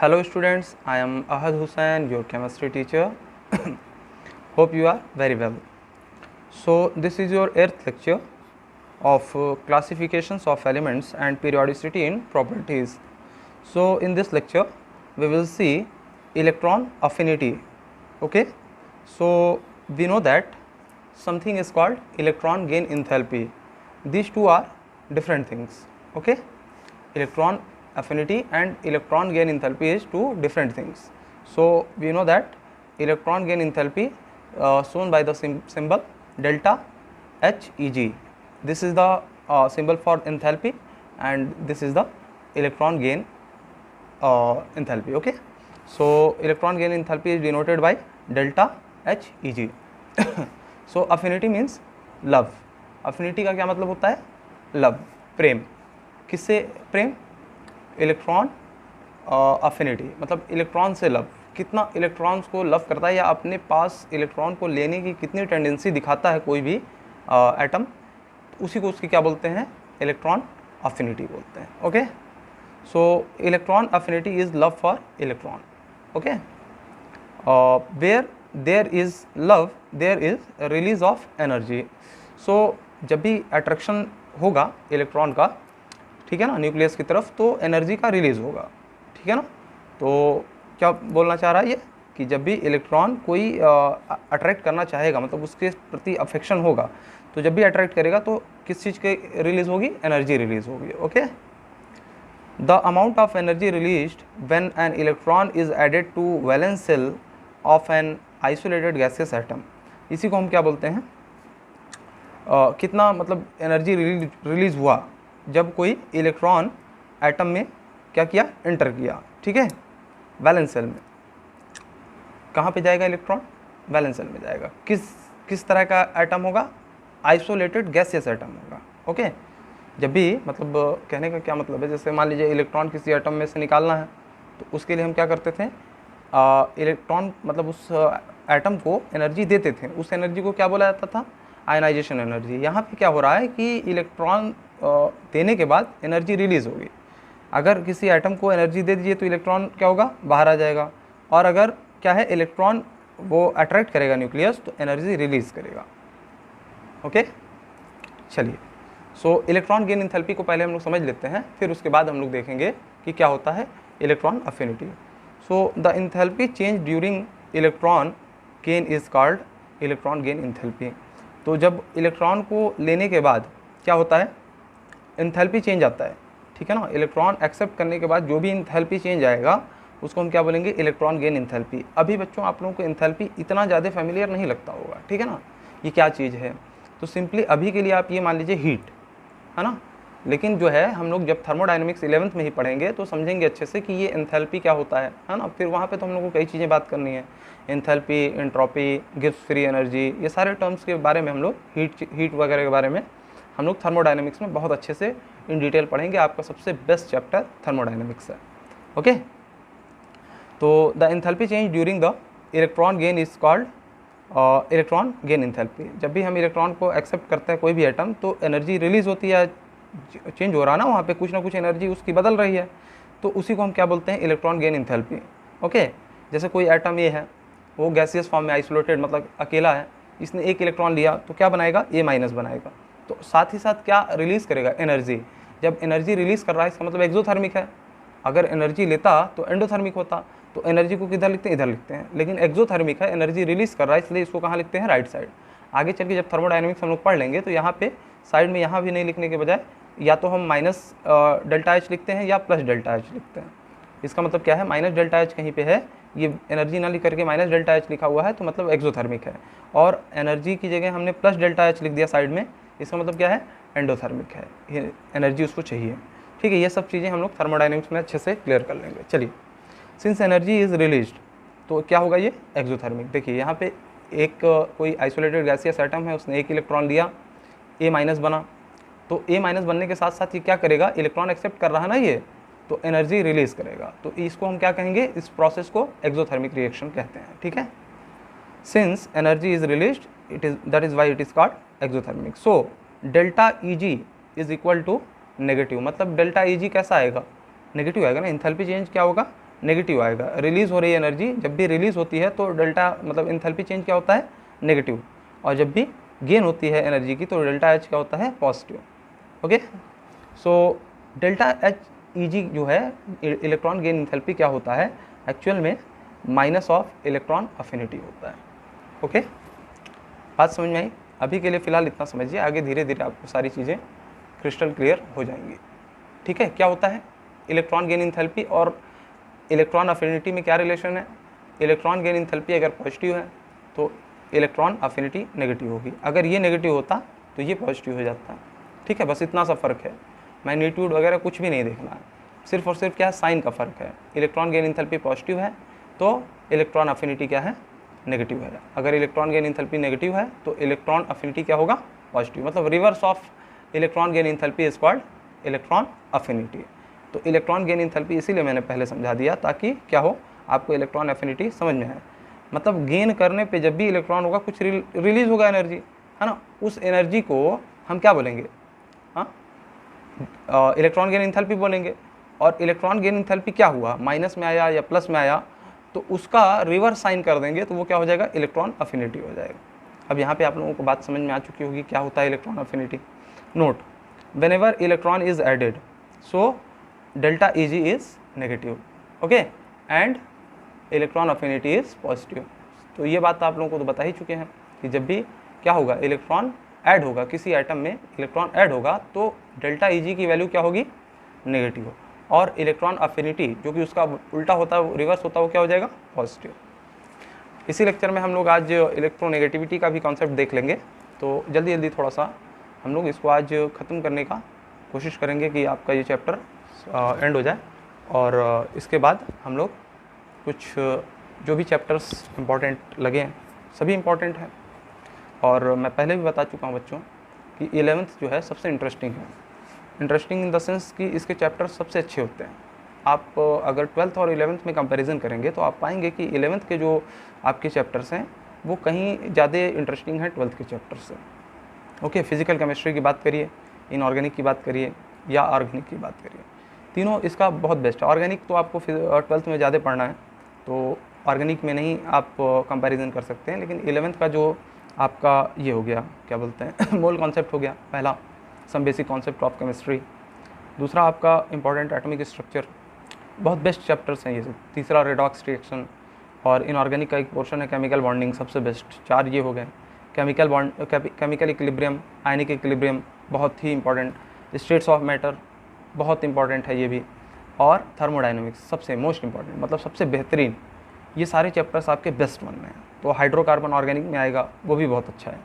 Hello students, I am Ahad Hussain, your chemistry teacher. Hope you are very well. So this is your 8th lecture of classifications of elements and periodicity in properties. So in this lecture we will see electron affinity. Okay, so we know that something is called electron gain enthalpy. These two are different things. Okay, electron affinity and electron gain enthalpy is two different things. So we know that electron gain enthalpy shown by the symbol delta Heg. This is the symbol for enthalpy and this is the electron gain enthalpy. Okay, so electron gain enthalpy is denoted by delta Heg. So affinity means love. affinity का क्या मतलब होता है? Love, प्रेम. किससे प्रेम? Electron affinity मतलब electron से love. कितना electrons को लव करता है या अपने पास इलेक्ट्रॉन को लेने की कितनी टेंडेंसी दिखाता है कोई भी एटम, उसी को उसकी क्या बोलते हैं? इलेक्ट्रॉन अफिनिटी बोलते हैं. Okay, so electron affinity is love for electron. Okay, where there is love there is release of energy. So जब भी अट्रैक्शन होगा इलेक्ट्रॉन का, ठीक है ना, न्यूक्लियस की तरफ, तो एनर्जी का रिलीज होगा. ठीक है ना. तो क्या बोलना चाह रहा है ये कि जब भी इलेक्ट्रॉन कोई अट्रैक्ट करना चाहेगा, मतलब उसके प्रति अफेक्शन होगा, तो जब भी अट्रैक्ट करेगा तो किस चीज़ के रिलीज होगी? एनर्जी रिलीज होगी. Okay, the amount of energy released when an electron is added to valence shell of an isolated gaseous atom. इसी को हम क्या बोलते हैं? कितना मतलब एनर्जी रिलीज हुआ जब कोई इलेक्ट्रॉन एटम में क्या किया? एंटर किया. ठीक है, वैलेंस शेल में. कहाँ पे जाएगा इलेक्ट्रॉन? वैलेंस शेल में जाएगा. किस तरह का एटम होगा? आइसोलेटेड गैसियस एटम होगा. ओके, जब भी मतलब कहने का क्या मतलब है, जैसे मान लीजिए इलेक्ट्रॉन किसी एटम में से निकालना है, तो उसके लिए हम क्या करते थे? इलेक्ट्रॉन मतलब उस एटम को एनर्जी देते थे. उस एनर्जी को क्या बोला जाता था? Ionisation energy. यहाँ पे क्या हो रहा है कि इलेक्ट्रॉन देने के बाद एनर्जी रिलीज़ होगी. अगर किसी एटम को एनर्जी दे दीजिए तो इलेक्ट्रॉन क्या होगा? बाहर आ जाएगा. और अगर क्या है, इलेक्ट्रॉन वो अट्रैक्ट करेगा न्यूक्लियस, तो एनर्जी रिलीज़ करेगा. ओके, चलिए. सो इलेक्ट्रॉन गेन एंथैल्पी को पहले हम लोग समझ लेते हैं, फिर उसके बाद हम लोग देखेंगे कि क्या होता है electron affinity. So the enthalpy change during electron gain is called electron gain enthalpy. तो जब इलेक्ट्रॉन को लेने के बाद क्या होता है? एंथैल्पी चेंज आता है. ठीक है ना. इलेक्ट्रॉन एक्सेप्ट करने के बाद जो भी एंथैल्पी चेंज आएगा उसको हम क्या बोलेंगे? Electron gain enthalpy. अभी बच्चों आप लोगों को एंथैल्पी इतना ज़्यादा फेमिलियर नहीं लगता होगा. ठीक है ना, ये क्या चीज़ है? तो सिंपली अभी के लिए आप ये मान लीजिए हीट है ना. लेकिन जो है हम लोग जब थर्मोडायनेमिक्स 11th में ही पढ़ेंगे तो समझेंगे अच्छे से कि ये एंथैल्पी क्या होता है ना. फिर वहाँ पे तो हम लोग को कई चीज़ें बात करनी है. Enthalpy, entropy, Gibbs free energy, ये सारे टर्म्स के बारे में हम लोग हीट वगैरह के बारे में हम लोग थर्मोडायनेमिक्स में बहुत अच्छे से इन डिटेल पढ़ेंगे. आपका सबसे बेस्ट चैप्टर थर्मोडायनेमिक्स है. ओके, तो the enthalpy change during the electron gain is called electron gain enthalpy. जब भी हम इलेक्ट्रॉन को एक्सेप्ट करते हैं कोई भी एटम, तो एनर्जी रिलीज़ होती है, चेंज हो रहा ना, वहाँ पे कुछ ना कुछ एनर्जी उसकी बदल रही है, तो उसी को हम क्या बोलते हैं? Electron gain enthalpy. ओके, जैसे कोई एटम ये है, वो गैसियस फॉर्म में आइसोलेटेड मतलब अकेला है, इसने एक इलेक्ट्रॉन लिया तो क्या बनाएगा? A- बनाएगा. तो साथ ही साथ क्या रिलीज़ करेगा? एनर्जी. जब एनर्जी रिलीज़ कर रहा है इसका मतलब एक्सोथर्मिक है. अगर एनर्जी लेता तो एंडोथर्मिक होता. तो एनर्जी को किधर लिखते हैं? इधर लिखते हैं. लेकिन एक्सोथर्मिक है, एनर्जी रिलीज़ कर रहा है, इसलिए इसको कहाँ लिखते हैं? Right side. आगे चल के जब थर्मोडायनेमिक्स हम लोग पढ़ लेंगे तो यहाँ पे साइड में यहाँ भी नहीं लिखने के बजाय या तो हम माइनस डेल्टा एच लिखते हैं या प्लस डेल्टा एच लिखते हैं. इसका मतलब क्या है? माइनस डेल्टा एच कहीं पे है, ये एनर्जी ना लिख करके माइनस डेल्टा एच लिखा हुआ है, तो मतलब एक्सोथर्मिक है. और एनर्जी की जगह हमने प्लस डेल्टा एच लिख दिया साइड में, इसका मतलब क्या है? एंडोथर्मिक है, एनर्जी उसको चाहिए. ठीक है, ये सब चीज़ें हम लोग थर्मोडायनेमिक्स में अच्छे से क्लियर कर लेंगे. चलिए, सिंस एनर्जी इज रिलीज्ड, तो क्या होगा? ये एक्सोथर्मिक. देखिए यहाँ पे एक कोई आइसोलेटेड गैसियस एटम है, उसने एक इलेक्ट्रॉन लिया, A- बना. तो A- बनने के साथ साथ ये क्या करेगा? इलेक्ट्रॉन एक्सेप्ट कर रहा है ना ये, तो एनर्जी रिलीज़ करेगा. तो इसको हम क्या कहेंगे? इस प्रोसेस को एक्सोथर्मिक रिएक्शन कहते हैं. ठीक है, since energy is released it is that is why it is called exothermic. So delta Eg is equal to negative. मतलब डेल्टा Eg कैसा आएगा? नेगेटिव आएगा ना, इंथैल्पी चेंज क्या होगा, नेगेटिव आएगा। रिलीज हो रही एनर्जी जब भी रिलीज होती है तो डेल्टा मतलब इंथैल्पी चेंज क्या होता है, नेगेटिव, और जब भी गेन होती है एनर्जी की तो डेल्टा एच क्या होता है, positive. Okay, so delta H E G जो है इलेक्ट्रॉन गेन इंथैल्पी क्या होता है, एक्चुअल में माइनस ऑफ इलेक्ट्रॉन अफिनिटी होता है। ओके, बात समझ में आई? अभी के लिए फ़िलहाल इतना समझिए, आगे धीरे धीरे आपको सारी चीज़ें क्रिस्टल क्लियर हो जाएंगी। ठीक है, क्या होता है इलेक्ट्रॉन गेन इंथैल्पी और इलेक्ट्रॉन अफिनिटी में क्या रिलेशन है। इलेक्ट्रॉन गेन इंथैल्पी अगर पॉजिटिव है तो इलेक्ट्रॉन अफिनिटी नेगेटिव होगी, अगर ये नेगेटिव होता तो ये पॉजिटिव हो जाता। ठीक है, बस इतना सा फ़र्क है, मैग्नीट्यूड वगैरह कुछ भी नहीं देखना है, सिर्फ और सिर्फ क्या है, साइन का फ़र्क है। इलेक्ट्रॉन गेन इंथैल्पी पॉजिटिव है तो इलेक्ट्रॉन अफिनिटी क्या है, नेगेटिव है। अगर इलेक्ट्रॉन गेन इंथैल्पी नेगेटिव है तो इलेक्ट्रॉन अफिनिटी क्या होगा, पॉजिटिव। मतलब reverse of electron gain enthalpy is called electron affinity. तो इलेक्ट्रॉन गेन इंथैल्पी इसीलिए मैंने पहले समझा दिया ताकि क्या हो, आपको इलेक्ट्रॉन अफिनिटी समझ में आए। मतलब गेन करने पे जब भी इलेक्ट्रॉन होगा कुछ रिलीज होगा एनर्जी, है ना, उस एनर्जी को हम क्या बोलेंगे, हाँ, इलेक्ट्रॉन गेन इंथैल्पी बोलेंगे। और इलेक्ट्रॉन गेन इंथैल्पी क्या हुआ, माइनस में आया या प्लस में आया तो उसका रिवर्स साइन कर देंगे तो वो क्या हो जाएगा, इलेक्ट्रॉन अफिनिटी हो जाएगा। अब यहाँ पे आप लोगों को बात समझ में आ चुकी होगी क्या होता है electron affinity. Note, whenever electron is added so delta E G is negative, okay, and electron affinity is positive. तो ये बात आप लोगों को तो बता ही चुके हैं कि जब भी क्या होगा, इलेक्ट्रॉन ऐड होगा, किसी एटम में इलेक्ट्रॉन ऐड होगा तो डेल्टा ई जी की वैल्यू क्या होगी, नेगेटिव, और इलेक्ट्रॉन अफिनिटी जो कि उसका उल्टा होता है, रिवर्स होता है, वो क्या हो जाएगा, पॉजिटिव। इसी लेक्चर में हम लोग आज इलेक्ट्रोनेगेटिविटी का भी कॉन्सेप्ट देख लेंगे। तो जल्दी जल्दी थोड़ा सा हम लोग इसको आज ख़त्म करने का कोशिश करेंगे कि आपका ये चैप्टर एंड हो जाए, और इसके बाद हम लोग कुछ जो भी चैप्टर्स इम्पॉर्टेंट लगे हैं सभी इम्पॉर्टेंट हैं। और मैं पहले भी बता चुका हूँ बच्चों कि 11th जो है सबसे इंटरेस्टिंग है। इंटरेस्टिंग इन द सेंस कि इसके चैप्टर्स सबसे अच्छे होते हैं। आप अगर 12th और 11th में कंपैरिजन करेंगे तो आप पाएंगे कि 11th के जो आपके चैप्टर्स हैं वो कहीं ज़्यादा इंटरेस्टिंग है 12th के चैप्टर से। ओके, फिजिकल केमिस्ट्री की बात करिए, इनऑर्गेनिक की बात करिए या ऑर्गेनिक की बात करिए, तीनों इसका बहुत बेस्ट है। ऑर्गेनिक तो आपको 12th में ज़्यादा पढ़ना है तो ऑर्गेनिक में नहीं आप कंपैरिजन कर सकते हैं, लेकिन 11th का जो आपका ये हो गया, क्या बोलते हैं, मोल कॉन्सेप्ट हो गया पहला, some basic concept of chemistry. दूसरा आपका इंपॉर्टेंट एटॉमिक स्ट्रक्चर, बहुत बेस्ट चैप्टर्स हैं ये सब। तीसरा रेडॉक्स रिएक्शन, और इनऑर्गेनिक का एक पोर्शन है केमिकल बॉन्डिंग, सबसे बेस्ट। 4 ये हो गए। Chemical bond, chemical equilibrium, ionic equilibrium बहुत ही इंपॉर्टेंट। स्टेट्स ऑफ मैटर बहुत इंपॉर्टेंट है ये भी, और थर्मोडाइनमिक्स सबसे मोस्ट इंपॉर्टेंट, मतलब सबसे बेहतरीन। ये सारे चैप्टर्स आपके बेस्ट वन में हैं। तो हाइड्रोकार्बन ऑर्गेनिक में आएगा, वो भी बहुत अच्छा है।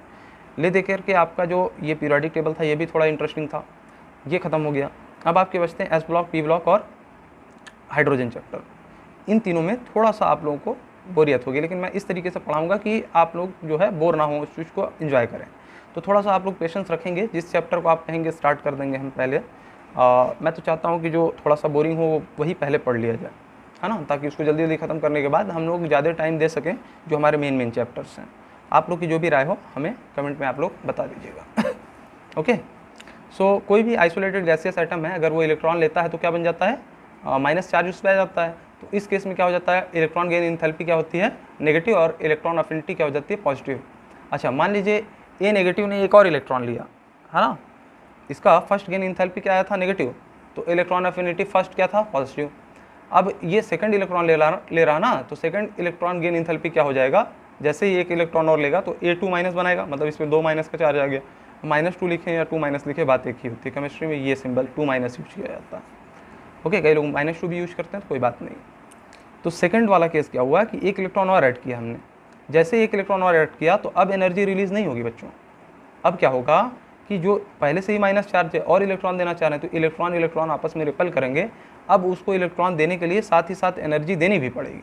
ले दे करके आपका जो ये पीरियोडिक टेबल था ये भी थोड़ा इंटरेस्टिंग था, ये ख़त्म हो गया। अब आपके बचते हैं एस ब्लॉक, पी ब्लॉक और हाइड्रोजन चैप्टर। इन तीनों में थोड़ा सा आप लोगों को बोरियत होगी, लेकिन मैं इस तरीके से पढ़ाऊँगा कि आप लोग जो है बोर ना हो, उस चीज़ को एंजॉय करें। तो थोड़ा सा आप लोग पेशेंस रखेंगे, जिस चैप्टर को आप कहेंगे स्टार्ट कर देंगे हम पहले। मैं तो चाहता हूँ कि जो थोड़ा सा बोरिंग हो वही पहले पढ़ लिया जाए, है ना, ताकि उसको जल्दी जल्दी ख़त्म करने के बाद हम लोग ज़्यादा टाइम दे सकें जो हमारे मेन चैप्टर्स हैं। आप लोग की जो भी राय हो हमें कमेंट में आप लोग बता दीजिएगा। ओके, सो कोई भी आइसोलेटेड गैसियस आइटम है, अगर वो इलेक्ट्रॉन लेता है तो क्या बन जाता है, माइनस चार्ज उस पर आ जाता है। तो इस केस में क्या हो जाता है, इलेक्ट्रॉन गेन इंथैल्पी क्या होती है, नेगेटिव, और इलेक्ट्रॉन अफिनिटी क्या हो जाती है, पॉजिटिव। अच्छा, मान लीजिए ए नेगेटिव ने एक और इलेक्ट्रॉन लिया, है ना, इसका फर्स्ट गेन इंथैल्पी क्या आया था, नेगेटिव, तो इलेक्ट्रॉन अफिनिटी फर्स्ट क्या था, पॉजिटिव। अब ये सेकंड इलेक्ट्रॉन ले रहा ना, तो सेकंड इलेक्ट्रॉन गेन इंथैल्पी क्या हो जाएगा, जैसे ही एक इलेक्ट्रॉन और लेगा तो A2 माइनस बनाएगा, मतलब इसमें 2 माइनस का चार्ज आ गया। -2 लिखें या 2 माइनस लिखें, बात एक ही होती है। केमिस्ट्री में ये सिंबल 2 माइनस यूज किया जाता है। ओके, कई लोग -2 भी यूज करते हैं तो कोई बात नहीं। तो सेकंड वाला केस क्या हुआ कि एक इलेक्ट्रॉन और ऐड किया हमने, जैसे एक इलेक्ट्रॉन और ऐड किया तो अब एनर्जी रिलीज नहीं होगी बच्चों। अब क्या होगा कि जो पहले से ही माइनस चार्ज है और इलेक्ट्रॉन देना चाह रहे हैं तो इलेक्ट्रॉन आपस में रिपेल करेंगे। अब उसको इलेक्ट्रॉन देने के लिए साथ ही साथ एनर्जी देनी भी पड़ेगी।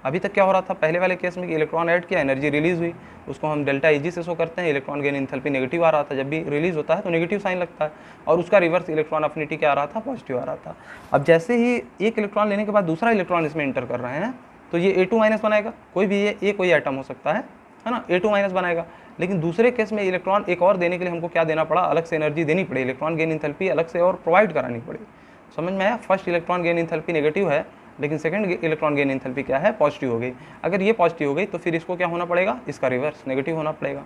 अभी तक क्या हो रहा था, पहले वाले केस में कि इलेक्ट्रॉन ऐड किया, एनर्जी रिलीज हुई, उसको हम डेल्टा Eg से शो करते हैं। इलेक्ट्रॉन गेन इंथैल्पी नेगेटिव आ रहा था, जब भी रिलीज होता है तो नेगेटिव साइन लगता है, और उसका रिवर्स इलेक्ट्रॉन अफिनिटी क्या आ रहा था, पॉजिटिव आ रहा था। अब जैसे ही एक इलेक्ट्रॉन लेने के बाद दूसरा इलेक्ट्रॉन इसमें इंटर कर रहे हैं तो ये A2 माइनस बनाएगा, कोई भी ये कोई आइटम हो सकता है ना, A2 माइनस बनाएगा। लेकिन दूसरे केस में इलेक्ट्रॉन एक और देने के लिए हमको क्या देना पड़ा, अलग से एनर्जी देनी पड़ी, इलेक्ट्रॉन गेन इंथैल्पी अलग से और प्रोवाइड करानी पड़ी। समझ में आया? First electron gain enthalpy negative है, लेकिन सेकंड इलेक्ट्रॉन गेन इंथैल्पी क्या है? पॉजिटिव हो गई। अगर ये पॉजिटिव हो गई तो फिर इसको क्या होना पड़ेगा? इसका रिवर्स नेगेटिव होना पड़ेगा।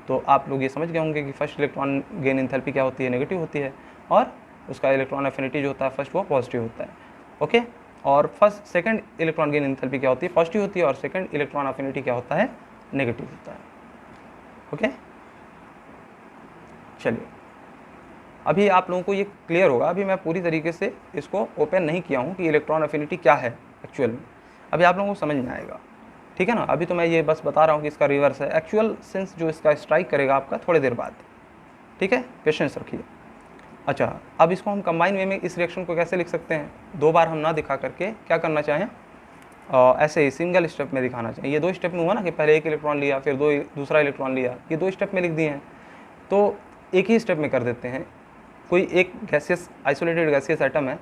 तो आप लोग ये समझ गए होंगे कि फर्स्ट इलेक्ट्रॉन गेन इंथैल्पी क्या होती है? नेगेटिव होती है, और उसका इलेक्ट्रॉन एफिनिटी जो होता है फर्स्ट वो पॉजिटिव होता है। ओके, और first second electron gain enthalpy क्या होती है? पॉजिटिव होती है, और सेकंड इलेक्ट्रॉन एफिनिटी क्या होता है? नेगेटिव होता है। ओके, चलिए अभी आप लोगों को ये क्लियर होगा। अभी मैं पूरी तरीके से इसको ओपन नहीं किया हूँ कि इलेक्ट्रॉन एफिनिटी क्या है एक्चुअल में, अभी आप लोगों को समझ में आएगा, ठीक है ना। अभी तो मैं ये बस बता रहा हूँ कि इसका रिवर्स है, एक्चुअल सेंस जो इसका स्ट्राइक करेगा आपका थोड़ी देर बाद, ठीक है। पेशेंस रखिए। अच्छा, अब इसको हम कंबाइन वे में इस रिएक्शन को कैसे लिख सकते हैं? दो बार हम ना दिखा करके क्या करना चाहें, ऐसे ही सिंगल स्टेप में दिखाना चाहिए। ये दो स्टेप में हुआ ना कि पहले एक इलेक्ट्रॉन लिया फिर दूसरा इलेक्ट्रॉन लिया, ये दो स्टेप में लिख दिए हैं। तो एक ही स्टेप में कर देते हैं। कोई एक गैसियस आइसोलेटेड गैसियस एटम है,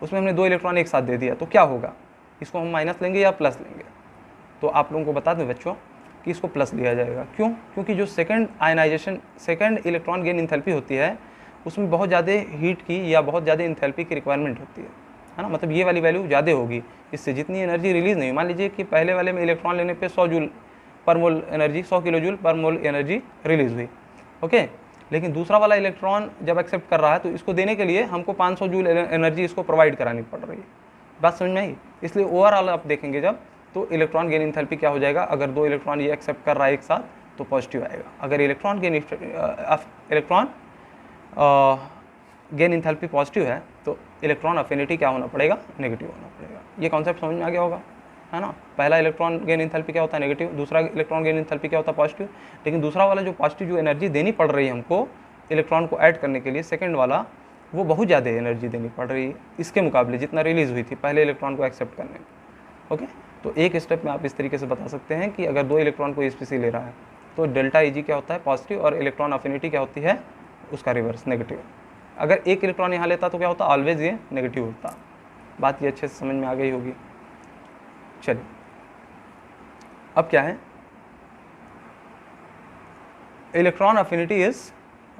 उसमें हमने दो इलेक्ट्रॉन एक साथ दे दिया, तो क्या होगा? इसको हम माइनस लेंगे या प्लस लेंगे? तो आप लोगों को बता दें बच्चों कि इसको प्लस लिया जाएगा। क्यों? क्योंकि जो second ionisation, second electron gain enthalpy होती है, उसमें बहुत ज़्यादा हीट की या बहुत ज़्यादा इंथैल्पी की रिक्वायरमेंट होती है ना। मतलब ये वाली वैल्यू ज़्यादा होगी, इससे जितनी एनर्जी रिलीज़ नहीं। मान लीजिए कि पहले वाले में इलेक्ट्रॉन लेने पे 100 जूल पर मोल एनर्जी, 100 किलो जूल पर मोल एनर्जी रिलीज़ हुई, ओके। लेकिन दूसरा वाला इलेक्ट्रॉन जब एक्सेप्ट कर रहा है तो इसको देने के लिए हमको 500 जूल एनर्जी इसको प्रोवाइड करानी पड़ रही है। बात समझ में आई? इसलिए ओवरऑल आप देखेंगे जब, तो इलेक्ट्रॉन गेन इंथैल्पी क्या हो जाएगा? अगर दो इलेक्ट्रॉन ये एक्सेप्ट कर रहा है एक साथ तो पॉजिटिव आएगा। अगर इलेक्ट्रॉन गेन इंथैल्पी पॉजिटिव है तो इलेक्ट्रॉन अफिनिटी क्या होना पड़ेगा? नेगेटिव होना पड़ेगा। ये कॉन्सेप्ट समझ में आ गया होगा, है ना। पहला इलेक्ट्रॉन गेन इंथैल्पी क्या होता है? नेगेटिव। दूसरा इलेक्ट्रॉन गेन इंथैल्पी क्या होता है? पॉजिटिव। लेकिन दूसरा वाला जो पॉजिटिव जो एनर्जी देनी पड़ रही है हमको इलेक्ट्रॉन को ऐड करने के लिए, सेकंड वाला वो बहुत ज़्यादा एनर्जी देनी पड़ रही है इसके मुकाबले जितना रिलीज़ हुई थी पहले इलेक्ट्रॉन को एक्सेप्ट करने में, ओके। तो एक स्टेप में आप इस तरीके से बता सकते हैं कि अगर दो इलेक्ट्रॉन को स्पीसी ले रहा है तो डेल्टा Eg क्या होता है? पॉजिटिव, और इलेक्ट्रॉन अफिनिटी क्या होती है? उसका रिवर्स नेगेटिव। अगर एक इलेक्ट्रॉन यहाँ लेता तो क्या होता? ऑलवेज ये नेगेटिव होता। बात ये अच्छे से समझ में आ गई होगी। चलिए अब क्या है? Electron affinity is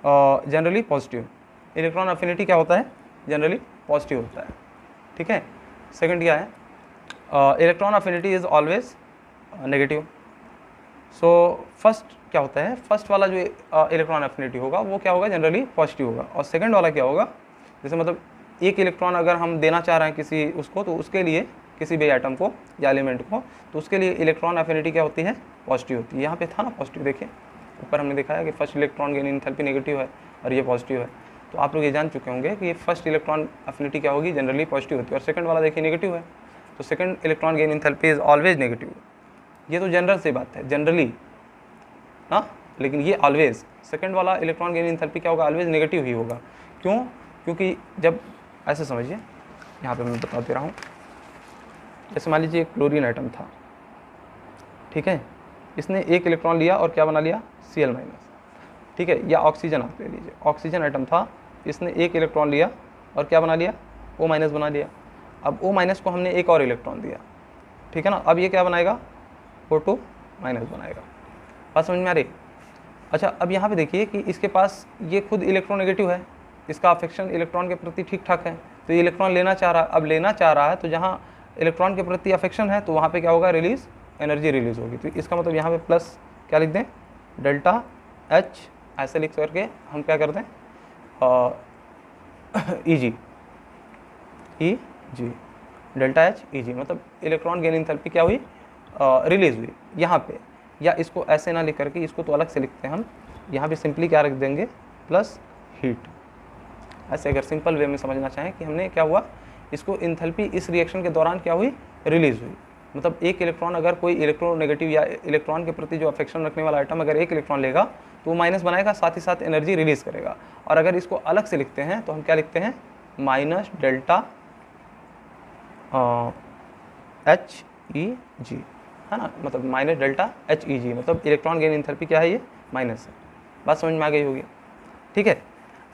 generally positive. Electron affinity क्या होता है? जनरली पॉजिटिव होता है, ठीक है। सेकंड क्या है? Electron affinity is always negative. So first क्या होता है? फर्स्ट वाला जो इलेक्ट्रॉन अफिनिटी होगा वो क्या होगा? जनरली पॉजिटिव होगा। और सेकंड वाला क्या होगा? जैसे मतलब एक इलेक्ट्रॉन अगर हम देना चाह रहे हैं किसी उसको, तो उसके लिए किसी भी एटम को या एलिमेंट को, तो उसके लिए इलेक्ट्रॉन अफिनिटी क्या होती है? पॉजिटिव होती है। यहाँ पे था ना पॉजिटिव, देखिए ऊपर हमने दिखाया कि first electron gain enthalpy negative है और ये पॉजिटिव है। तो आप लोग ये जान चुके होंगे कि ये फर्स्ट इलेक्ट्रॉन अफिनिटी क्या होगी? जनरली पॉजिटिव होती है। और सेकंड वाला देखिए नेगेटिव है, तो second electron gain enthalpy is always negative. ये तो जनरल से बात है, जनरली, हाँ। लेकिन ये ऑलवेज, सेकंड वाला इलेक्ट्रॉन गेन इंथैल्पी क्या होगा? ऑलवेज नेगेटिव ही होगा। क्यों? क्योंकि जब ऐसे समझिए, यहाँ पे मैं बता दे रहा हूँ। जैसे मान लीजिए एक क्लोरीन एटम था, ठीक है। इसने एक इलेक्ट्रॉन लिया और क्या बना लिया? Cl-, ठीक है। या ऑक्सीजन आप ले लीजिए, ऑक्सीजन एटम था, इसने एक इलेक्ट्रॉन लिया और क्या बना लिया? O- बना लिया। अब O- को हमने एक और इलेक्ट्रॉन दिया, ठीक है ना। अब ये क्या बनाएगा? O2- बनाएगा। बात समझ में आ रही? अच्छा, अब यहाँ पे देखिए कि इसके पास ये खुद इलेक्ट्रोनेगेटिव है, इसका अफेक्शन इलेक्ट्रॉन के प्रति ठीक ठाक है, तो ये इलेक्ट्रॉन लेना चाह रहा है। अब लेना चाह रहा है तो जहाँ इलेक्ट्रॉन के प्रति अफेक्शन है तो वहाँ पे क्या होगा? रिलीज, एनर्जी रिलीज होगी। तो इसका मतलब यहाँ पे प्लस क्या लिख दें? डेल्टा H, ऐसे लिख करके हम क्या कर दें? Eg, डेल्टा H Eg, मतलब इलेक्ट्रॉन गेन इंथैल्पी क्या हुई? रिलीज हुई यहाँ पे। या इसको ऐसे ना लिख करके इसको तो अलग से लिखते हैं हम, यहाँ पे सिंपली क्या रख देंगे? Plus heat. ऐसे अगर सिंपल वे में समझना चाहें कि हमने क्या हुआ, इसको इंथैल्पी इस रिएक्शन के दौरान क्या हुई? रिलीज हुई। मतलब एक इलेक्ट्रॉन, अगर कोई इलेक्ट्रोनेगेटिव या इलेक्ट्रॉन के प्रति जो अफेक्शन रखने वाला आइटम अगर एक इलेक्ट्रॉन लेगा तो वो माइनस बनाएगा, साथ ही साथ एनर्जी रिलीज करेगा। और अगर इसको अलग से लिखते हैं तो हम क्या लिखते हैं? माइनस डेल्टा Heg, है ना। मतलब माइनस डेल्टा Heg, मतलब इलेक्ट्रॉन गेन इंथैल्पी क्या है? ये माइनस है। बात समझ में आ गई होगी, ठीक है।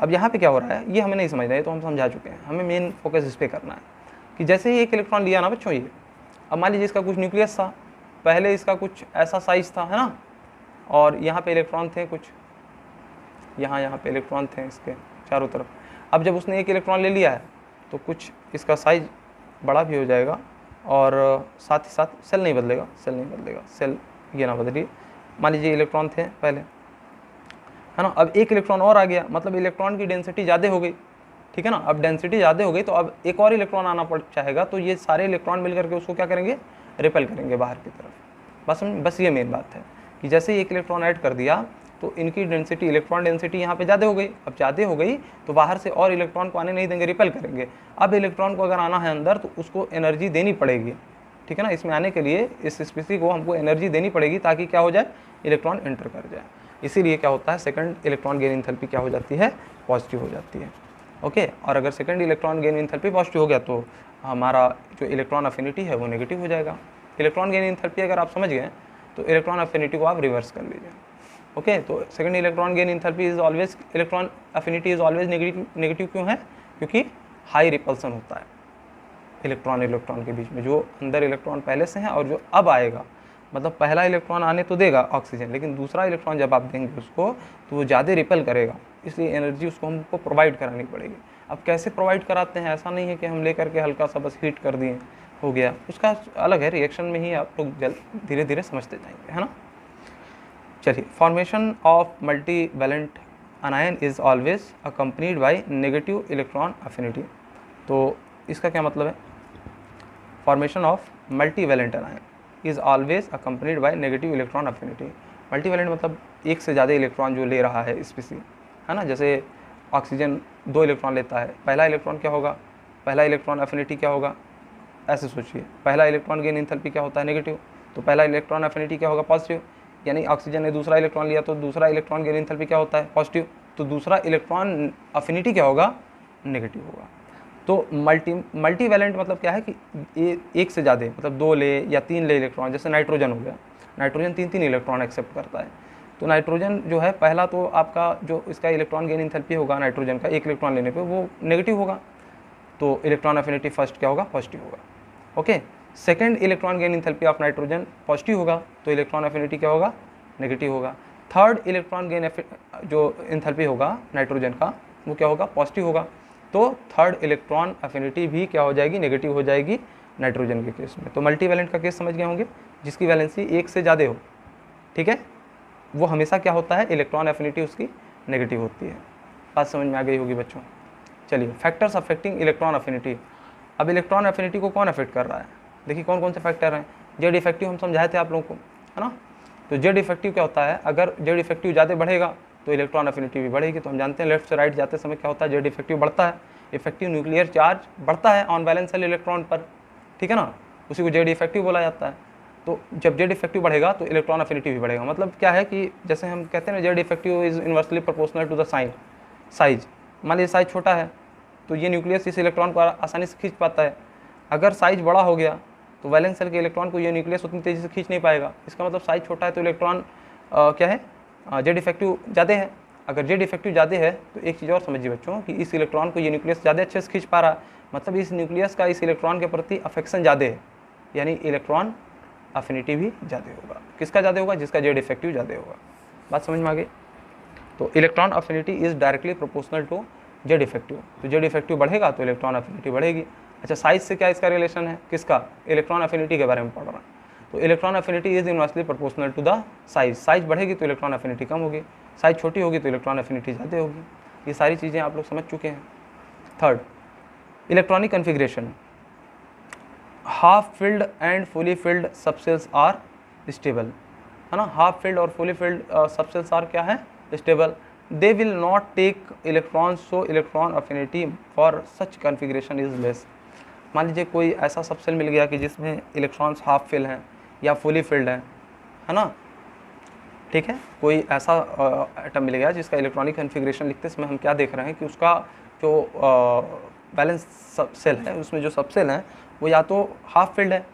अब यहाँ पे क्या हो रहा है ये हमें नहीं समझना है, तो हम समझा चुके हैं। हमें मेन फोकस इस पर करना है कि जैसे ही एक इलेक्ट्रॉन लिया ना बच्चों, ये अब मान लीजिए इसका कुछ न्यूक्लियस था, पहले इसका कुछ ऐसा साइज था, है ना। और यहाँ पे इलेक्ट्रॉन थे कुछ, यहाँ पे इलेक्ट्रॉन थे इसके चारों तरफ। अब जब उसने एक इलेक्ट्रॉन ले लिया है तो कुछ इसका साइज बड़ा भी हो जाएगा और साथ ही साथ सेल नहीं बदलेगा, सेल ये ना बदलिए। मान लीजिए इलेक्ट्रॉन थे पहले, है ना, अब एक इलेक्ट्रॉन और आ गया, मतलब इलेक्ट्रॉन की डेंसिटी ज़्यादा हो गई, ठीक है ना। अब डेंसिटी ज़्यादा हो गई तो अब एक और इलेक्ट्रॉन आना पड़ चाहेगा, तो ये सारे इलेक्ट्रॉन मिल करके उसको क्या करेंगे, रिपेल करेंगे बाहर की तरफ। बस ये मेन बात है कि जैसे ही एक इलेक्ट्रॉन ऐड कर दिया तो इनकी डेंसिटी, इलेक्ट्रॉन डेंसिटी यहाँ पे ज़्यादा हो गई। अब ज़्यादा हो गई तो बाहर से और इलेक्ट्रॉन को आने नहीं देंगे, रिपेल करेंगे। अब इलेक्ट्रॉन को अगर आना है अंदर तो उसको एनर्जी देनी पड़ेगी, ठीक है ना। इसमें आने के लिए इस स्पीसी को हमको एनर्जी देनी पड़ेगी ताकि क्या हो जाए, इलेक्ट्रॉन एंटर कर जाए। इसीलिए क्या होता है, सेकंड इलेक्ट्रॉन गेन एंथैल्पी क्या हो जाती है, पॉजिटिव हो जाती है। ओके, और अगर second electron gain enthalpy positive हो गया तो हमारा जो इलेक्ट्रॉन अफिनिटी है वो नेगेटिव हो जाएगा। इलेक्ट्रॉन गेन एंथैल्पी अगर आप समझ गए तो इलेक्ट्रॉन अफिनिटी को आप रिवर्स कर लीजिए। ओके, तो second electron gain enthalpy is always, electron affinity is always negative क्यों है, क्योंकि हाई रिपल्सन होता है इलेक्ट्रॉन के बीच में। जो अंदर इलेक्ट्रॉन पहले से है और जो अब आएगा, मतलब पहला इलेक्ट्रॉन आने तो देगा ऑक्सीजन, लेकिन दूसरा इलेक्ट्रॉन जब आप देंगे उसको तो वो ज़्यादा रिपेल करेगा, इसलिए एनर्जी उसको हमको प्रोवाइड करानी पड़ेगी। अब कैसे प्रोवाइड कराते हैं, ऐसा नहीं है कि हम लेकर के हल्का सा बस हीट कर दिए हो गया, उसका अलग है, रिएक्शन में ही आप लोग धीरे धीरे समझते जाएंगे, है ना। चलिए, formation of multivalent anion is always accompanied by negative electron affinity. तो इसका क्या मतलब है, formation of multivalent anion is always accompanied by negative electron affinity. Multivalent मतलब एक से ज़्यादा इलेक्ट्रॉन जो ले रहा है स्पीसी, है ना। जैसे ऑक्सीजन 2 इलेक्ट्रॉन लेता है, पहला इलेक्ट्रॉन क्या होगा, पहला इलेक्ट्रॉन अफिनिटी क्या होगा, ऐसे सोचिए, पहला इलेक्ट्रॉन गेन एंथैल्पी क्या होता है, नेगेटिव, तो पहला इलेक्ट्रॉन अफिनिटी क्या होगा, पॉजिटिव। यानी ऑक्सीजन ने दूसरा इलेक्ट्रॉन लिया तो दूसरा इलेक्ट्रॉन गेन एंथैल्पी क्या होता है, पॉजिटिव, तो दूसरा इलेक्ट्रॉन अफिनिटी क्या होगा, नेगेटिव होगा। तो मल्टी वैलेंट मतलब क्या है कि एक से ज़्यादा, मतलब 2 ले या 3 ले इलेक्ट्रॉन। जैसे नाइट्रोजन हो गया, नाइट्रोजन 3 इलेक्ट्रॉन एक्सेप्ट करता है, तो नाइट्रोजन जो है पहला तो आपका जो इसका इलेक्ट्रॉन गेन एंथैल्पी होगा नाइट्रोजन का, 1 इलेक्ट्रॉन लेने पे वो नेगेटिव होगा, तो इलेक्ट्रॉन अफिनिटी फर्स्ट क्या होगा, पॉजिटिव होगा। Okay, second electron gain enthalpy of nitrogen positive होगा, तो इलेक्ट्रॉन अफिनिटी क्या होगा, नेगेटिव होगा। थर्ड इलेक्ट्रॉन गेन जो एंथैल्पी होगा नाइट्रोजन का वो क्या होगा, पॉजिटिव होगा, तो थर्ड इलेक्ट्रॉन अफिनिटी भी क्या हो जाएगी, नेगेटिव हो जाएगी नाइट्रोजन के केस में। तो मल्टी वैलेंट का केस समझ गए होंगे, जिसकी वैलेंसी 1 से ज़्यादा हो, ठीक है, वो हमेशा क्या होता है, इलेक्ट्रॉन अफिनिटी उसकी नेगेटिव होती है। बात समझ में आ गई होगी बच्चों। चलिए, फैक्टर्स अफेक्टिंग इलेक्ट्रॉन अफिनिटी। अब इलेक्ट्रॉन अफिनिटी को कौन अफेक्ट कर रहा है, देखिए कौन कौन से फैक्टर हैं। जेड इफेक्टिव हम समझाए थे आप लोगों को, है ना। तो जेड इफेक्टिव क्या होता है, अगर जेड इफेक्टिव ज़्यादा बढ़ेगा तो इलेक्ट्रॉन अफिनिटी भी बढ़ेगी। तो हम जानते हैं लेफ्ट से राइट जाते समय क्या होता है, जेड इफेक्टिव बढ़ता है, इफेक्टिव न्यूक्लियर चार्ज बढ़ता है ऑन वैलेंस शेल इलेक्ट्रॉन पर, ठीक है ना, उसी को जेड इफेक्टिव बोला जाता है। तो जब जेड इफेक्टिव बढ़ेगा तो इलेक्ट्रॉन अफिनिटी भी बढ़ेगा। मतलब क्या है कि जैसे हम कहते हैं ना, Z effective is inversely proportional to the size. मान लीजिए साइज छोटा है तो ये न्यूक्लियस इस इलेक्ट्रॉन को आसानी से खींच पाता है। अगर साइज बड़ा हो गया तो वैलेंस शेल के इलेक्ट्रॉन को ये न्यूक्लियस उतनी तेज़ी से खींच नहीं पाएगा। इसका मतलब साइज छोटा है तो इलेक्ट्रॉन क्या है, जेड इफेक्टिव ज़्यादा है। अगर जेड इफेक्टिव ज़्यादा है तो एक चीज़ और समझिए बच्चों कि इस इलेक्ट्रॉन को ये न्यूक्लियस ज़्यादा अच्छे से खींच पा रहा है, मतलब इस न्यूक्लियस का इस इलेक्ट्रॉन के प्रति अफेक्शन ज़्यादा है, यानी इलेक्ट्रॉन अफिनिटी भी ज़्यादा होगा। किसका ज़्यादा होगा, जिसका जेड इफेक्टिव ज़्यादा होगा। बात समझ में आ गई। तो electron affinity is directly proportional to Z effective. तो जेड इफेक्टिव बढ़ेगा तो इलेक्ट्रॉन अफिनिटी बढ़ेगी। अच्छा, साइज से क्या इसका रिलेशन है, किसका, इलेक्ट्रॉन अफिनिटी के बारे में पढ़ रहा है। तो electron affinity is inversely proportional to the size. Size बढ़ेगी तो इलेक्ट्रॉन अफिनिटी कम होगी, साइज छोटी होगी तो इलेक्ट्रॉन अफिनिटी ज़्यादा होगी। ये सारी चीज़ें आप लोग समझ चुके हैं। Third, electronic configuration. Half filled and fully filled subshells are stable, है ना। हाफ फिल्ड और फुली फिल्ड सबसेल्स आर क्या है, stable. They will not take electron, so electron affinity for such configuration is less. मान लीजिए कोई ऐसा subshell मिल गया कि जिसमें इलेक्ट्रॉन्स हाफ फिल हैं या फुली फिल्ड है ना, ठीक है। कोई ऐसा एटम मिल गया जिसका इलेक्ट्रॉनिक कन्फिग्रेशन लिखते समय हम क्या देख रहे हैं कि उसका जो बैलेंस सबसेल है उसमें जो सबसेल है वो या तो हाफ फिल्ड है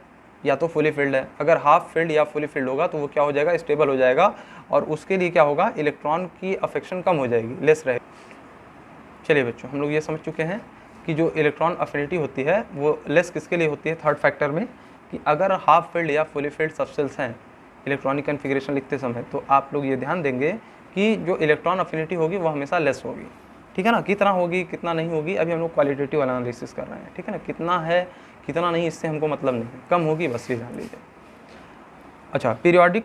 या तो फुली फिल्ड है। अगर हाफ फिल्ड या फुली फिल्ड होगा तो वो क्या हो जाएगा, स्टेबल हो जाएगा, और उसके लिए क्या होगा, इलेक्ट्रॉन की अफेक्शन कम हो जाएगी, लेस रहेगी। चलिए बच्चों, हम लोग ये समझ चुके हैं कि जो इलेक्ट्रॉन अफिनिटी होती है वो लेस किसके लिए होती है, थर्ड फैक्टर में, कि अगर हाफ फिल्ड या फुली फिल्ड सबसेल्स हैं इलेक्ट्रॉनिक कन्फिग्रेशन लिखते समय, तो आप लोग ये ध्यान देंगे कि जो इलेक्ट्रॉन अफिनिटी होगी वो हमेशा लेस होगी, ठीक है ना, कितना होगी कितना नहीं होगी, अभी हम लोग क्वालिटेटिव एनालिसिस कर रहे हैं, ठीक है ना, कितना है कितना नहीं इससे हमको मतलब नहीं, कम होगी बस ये जान लीजिए। अच्छा, periodic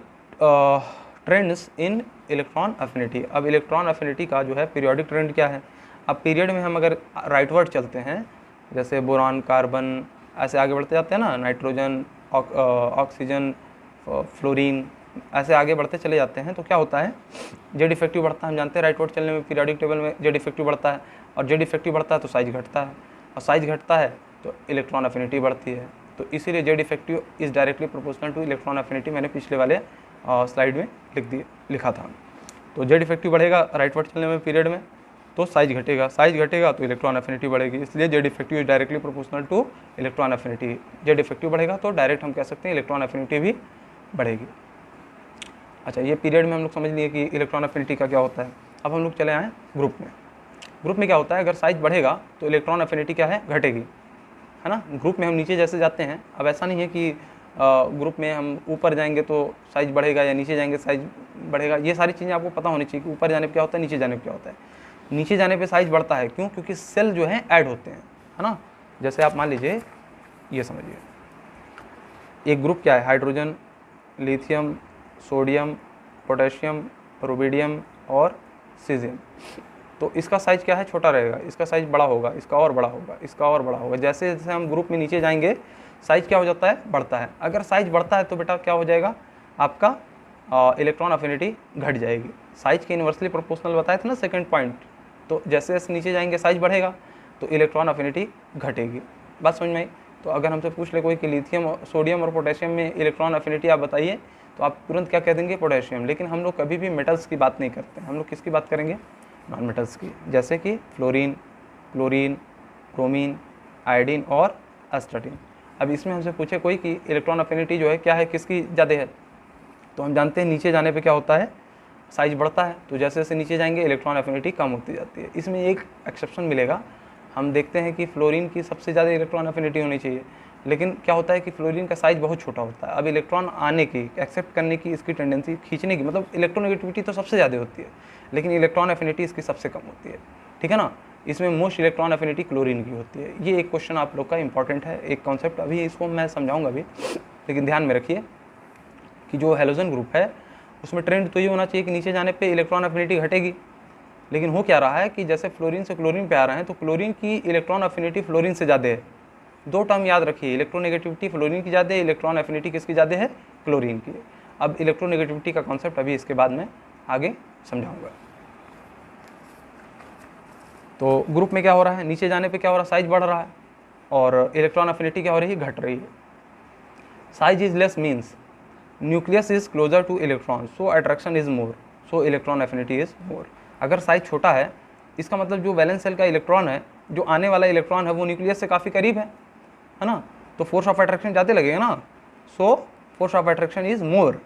trends in electron affinity. अब इलेक्ट्रॉन अफिनिटी का जो है पीरियोडिक ट्रेंड क्या है। अब पीरियड में हम अगर राइटवर्ड चलते हैं, जैसे बोरान, कार्बन, ऐसे आगे बढ़ते जाते हैं ना, नाइट्रोजन, ऑक्सीजन, फ्लोरीन, ऐसे आगे बढ़ते चले जाते हैं, तो क्या होता है, जेड इफेक्टिव बढ़ता है। हम जानते हैं राइटवर्ड चलने में पीरियोडिक टेबल में जेड इफेक्टिव बढ़ता है, और जेड इफेक्टिव बढ़ता है तो साइज घटता है, और साइज घटता है तो इलेक्ट्रॉन अफिनिटी बढ़ती है। तो इसीलिए Z effective is directly proportional two electron affinity, मैंने पिछले वाले स्लाइड में लिखा था। तो जेड इफेक्टिव बढ़ेगा राइटवर्ड चलने में पीरियड में, तो साइज घटेगा, साइज घटेगा तो इलेक्ट्रॉन अफिनिटी बढ़ेगी, इसलिए Z effective is directly proportional two electron affinity. Z effective बढ़ेगा तो डायरेक्ट हम कह सकते हैं इलेक्ट्रॉन अफिनिटी भी बढ़ेगी। अच्छा, ये पीरियड में हम लोग समझ लिए कि इलेक्ट्रॉन अफिनिटी का क्या होता है। अब हम लोग चले आए ग्रुप में। ग्रुप में क्या होता है, अगर साइज बढ़ेगा तो इलेक्ट्रॉन अफिनिटी क्या है, घटेगी, है ना। ग्रुप में हम नीचे जैसे जाते हैं, अब ऐसा नहीं है कि ग्रुप में हम ऊपर जाएंगे तो साइज बढ़ेगा या नीचे जाएंगे साइज बढ़ेगा, ये सारी चीज़ें आपको पता होनी चाहिए कि ऊपर जाने पर क्या होता है, नीचे जाने पर क्या होता है। नीचे जाने पे साइज बढ़ता है, क्यों, क्योंकि सेल जो है ऐड होते हैं, है ना। जैसे आप मान लीजिए, ये समझिए, एक ग्रुप क्या है, hydrogen, lithium, sodium, potassium, rubidium और सीजियम। तो इसका साइज क्या है, छोटा रहेगा, इसका साइज बड़ा होगा, इसका और बड़ा होगा, इसका और बड़ा होगा। जैसे जैसे हम ग्रुप में नीचे जाएंगे साइज क्या हो जाता है, बढ़ता है। अगर साइज बढ़ता है तो बेटा क्या हो जाएगा, आपका इलेक्ट्रॉन अफिनिटी घट जाएगी। साइज के इन्वर्सली प्रोपोर्शनल बताए थे ना सेकंड पॉइंट, तो जैसे जैसे नीचे जाएंगे साइज बढ़ेगा तो इलेक्ट्रॉन अफिनिटी घटेगी। बात समझ में आई। तो अगर हमसे पूछ ले कोई कि लिथियम, सोडियम और पोटेशियम में इलेक्ट्रॉन अफिनिटी आप बताइए, तो आप तुरंत क्या कह देंगे, पोटेशियम। लेकिन हम लोग कभी भी मेटल्स की बात नहीं करते, हम लोग किसकी बात करेंगे, नॉन मेटल्स की, जैसे कि फ्लोरीन, क्लोरीन, ब्रोमीन, आयोडीन और एस्टाटीन। अब इसमें हमसे पूछे कोई कि इलेक्ट्रॉन अफिनिटी जो है क्या है, किसकी ज़्यादा है, तो हम जानते हैं नीचे जाने पे क्या होता है, साइज बढ़ता है। तो जैसे जैसे नीचे जाएंगे इलेक्ट्रॉन अफिनिटी कम होती जाती है। इसमें एक एक्सेप्शन मिलेगा, हम देखते हैं कि फ्लोरीन की सबसे ज़्यादा इलेक्ट्रॉन अफिनिटी होनी चाहिए, लेकिन क्या होता है कि फ्लोरीन का साइज बहुत छोटा होता है। अब इलेक्ट्रॉन आने की, एक्सेप्ट करने की इसकी टेंडेंसी, खींचने की, मतलब इलेक्ट्रोनेगेटिविटी तो सबसे ज़्यादा होती है, लेकिन इलेक्ट्रॉन अफिनिटी इसकी सबसे कम होती है, ठीक है ना। इसमें मोस्ट इलेक्ट्रॉन अफिनिटी क्लोरीन की होती है। ये एक क्वेश्चन आप लोग का इंपॉर्टेंट है, एक कॉन्सेप्ट, अभी इसको मैं समझाऊंगा अभी, लेकिन ध्यान में रखिए कि जो हैलोजन ग्रुप है उसमें ट्रेंड तो ये होना चाहिए कि नीचे जाने पे इलेक्ट्रॉन अफिनिटी घटेगी। लेकिन हो क्या रहा है कि जैसे फ्लोरीन से क्लोरीन पे आ रहे हैं, तो क्लोरीन की इलेक्ट्रॉन अफिनिटी फ्लोरीन से ज़्यादा है। दो टर्म याद रखिए, इलेक्ट्रोनेगेटिविटी फ्लोरीन की ज़्यादा है, इलेक्ट्रॉन अफिनिटी किसकी ज़्यादा है, क्लोरीन की। अब इलेक्ट्रोनेगेटिविटी का कॉन्सेप्ट अभी इसके बाद में आगे समझाऊंगा। तो ग्रुप में क्या हो रहा है, नीचे जाने पे क्या हो रहा है, साइज बढ़ रहा है, और इलेक्ट्रॉन अफिनिटी क्या हो रही है, घट रही है। Size is less means nucleus is closer two electron, so attraction is more, so electron affinity is more. अगर साइज छोटा है, इसका मतलब जो वैलेंस सेल का इलेक्ट्रॉन है, जो आने वाला इलेक्ट्रॉन है, वो न्यूक्लियस से काफ़ी करीब है ना, तो फोर्स ऑफ अट्रैक्शन ज़्यादा लगेगा ना। So force of attraction is more,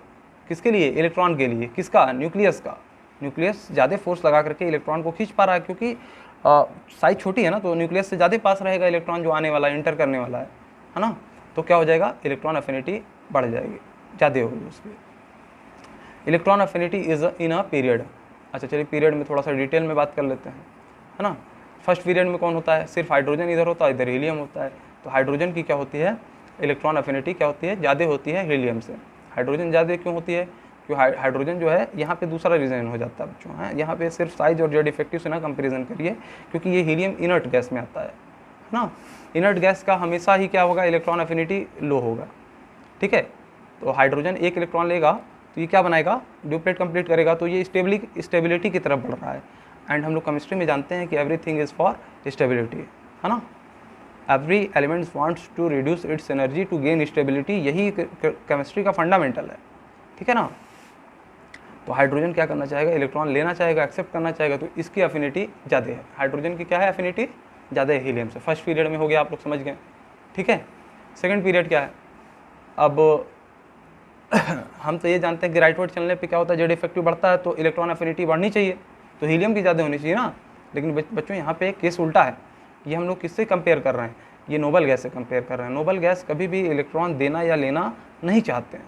किसके लिए, इलेक्ट्रॉन के लिए, किसका, न्यूक्लियस का। न्यूक्लियस ज़्यादा फोर्स लगा करके इलेक्ट्रॉन को खींच पा रहा है, क्योंकि साइज छोटी है ना, तो न्यूक्लियस से ज़्यादा पास रहेगा इलेक्ट्रॉन जो आने वाला है, इंटर करने वाला है ना। तो क्या हो जाएगा, इलेक्ट्रॉन अफिनिटी बढ़ जाएगी, ज़्यादा होगी उसकी। Electron affinity is in a period. अच्छा चलिए पीरियड में थोड़ा सा डिटेल में बात कर लेते हैं, है ना। फर्स्ट पीरियड में कौन होता है, सिर्फ हाइड्रोजन इधर होता है, इधर हीलियम होता है। तो हाइड्रोजन की क्या होती है, इलेक्ट्रॉन अफिनिटी क्या होती है, ज़्यादा होती है हीलियम से। हाइड्रोजन ज़्यादा क्यों होती है, क्योंकि हाइड्रोजन जो है यहाँ पे दूसरा रीज़न हो जाता है बच्चों, है यहाँ पे सिर्फ साइज और जेड इफेक्टिव से ना कंपेरिजन करिए, क्योंकि ये हीलियम इनर्ट गैस में आता है ना। इनर्ट गैस का हमेशा ही क्या होगा, इलेक्ट्रॉन अफिनिटी लो होगा, ठीक है। तो हाइड्रोजन एक इलेक्ट्रॉन लेगा तो ये क्या बनाएगा, ड्यूप्लेट कंप्लीट करेगा, तो ये स्टेबिलिटी की तरफ बढ़ रहा है। एंड हम लोग केमिस्ट्री में जानते हैं कि एवरीथिंग इज़ फॉर स्टेबिलिटी, है ना। Every elements wants to reduce its energy to gain stability, यही केमिस्ट्री का फंडामेंटल है, ठीक है ना। तो हाइड्रोजन क्या करना चाहेगा, इलेक्ट्रॉन लेना चाहेगा, एक्सेप्ट करना चाहेगा, तो इसकी अफिनिटी ज़्यादा है। हाइड्रोजन की क्या है, अफिनिटी ज़्यादा है हीलियम से। फर्स्ट पीरियड में हो गया, आप लोग समझ गए, ठीक है। सेकंड पीरियड क्या है, अब हम तो ये जानते हैं कि राइटवर्ड चलने पे क्या होता है, जेड इफेक्टिव बढ़ता है तो इलेक्ट्रॉन अफिनिटी बढ़नी चाहिए, तो हीलियम की ज़्यादा होनी चाहिए ना। लेकिन बच्चों यहाँ पे केस उल्टा है। ये हम लोग किससे कंपेयर कर रहे हैं, ये नोबल गैस से कंपेयर कर रहे हैं। नोबल गैस कभी भी इलेक्ट्रॉन देना या लेना नहीं चाहते हैं,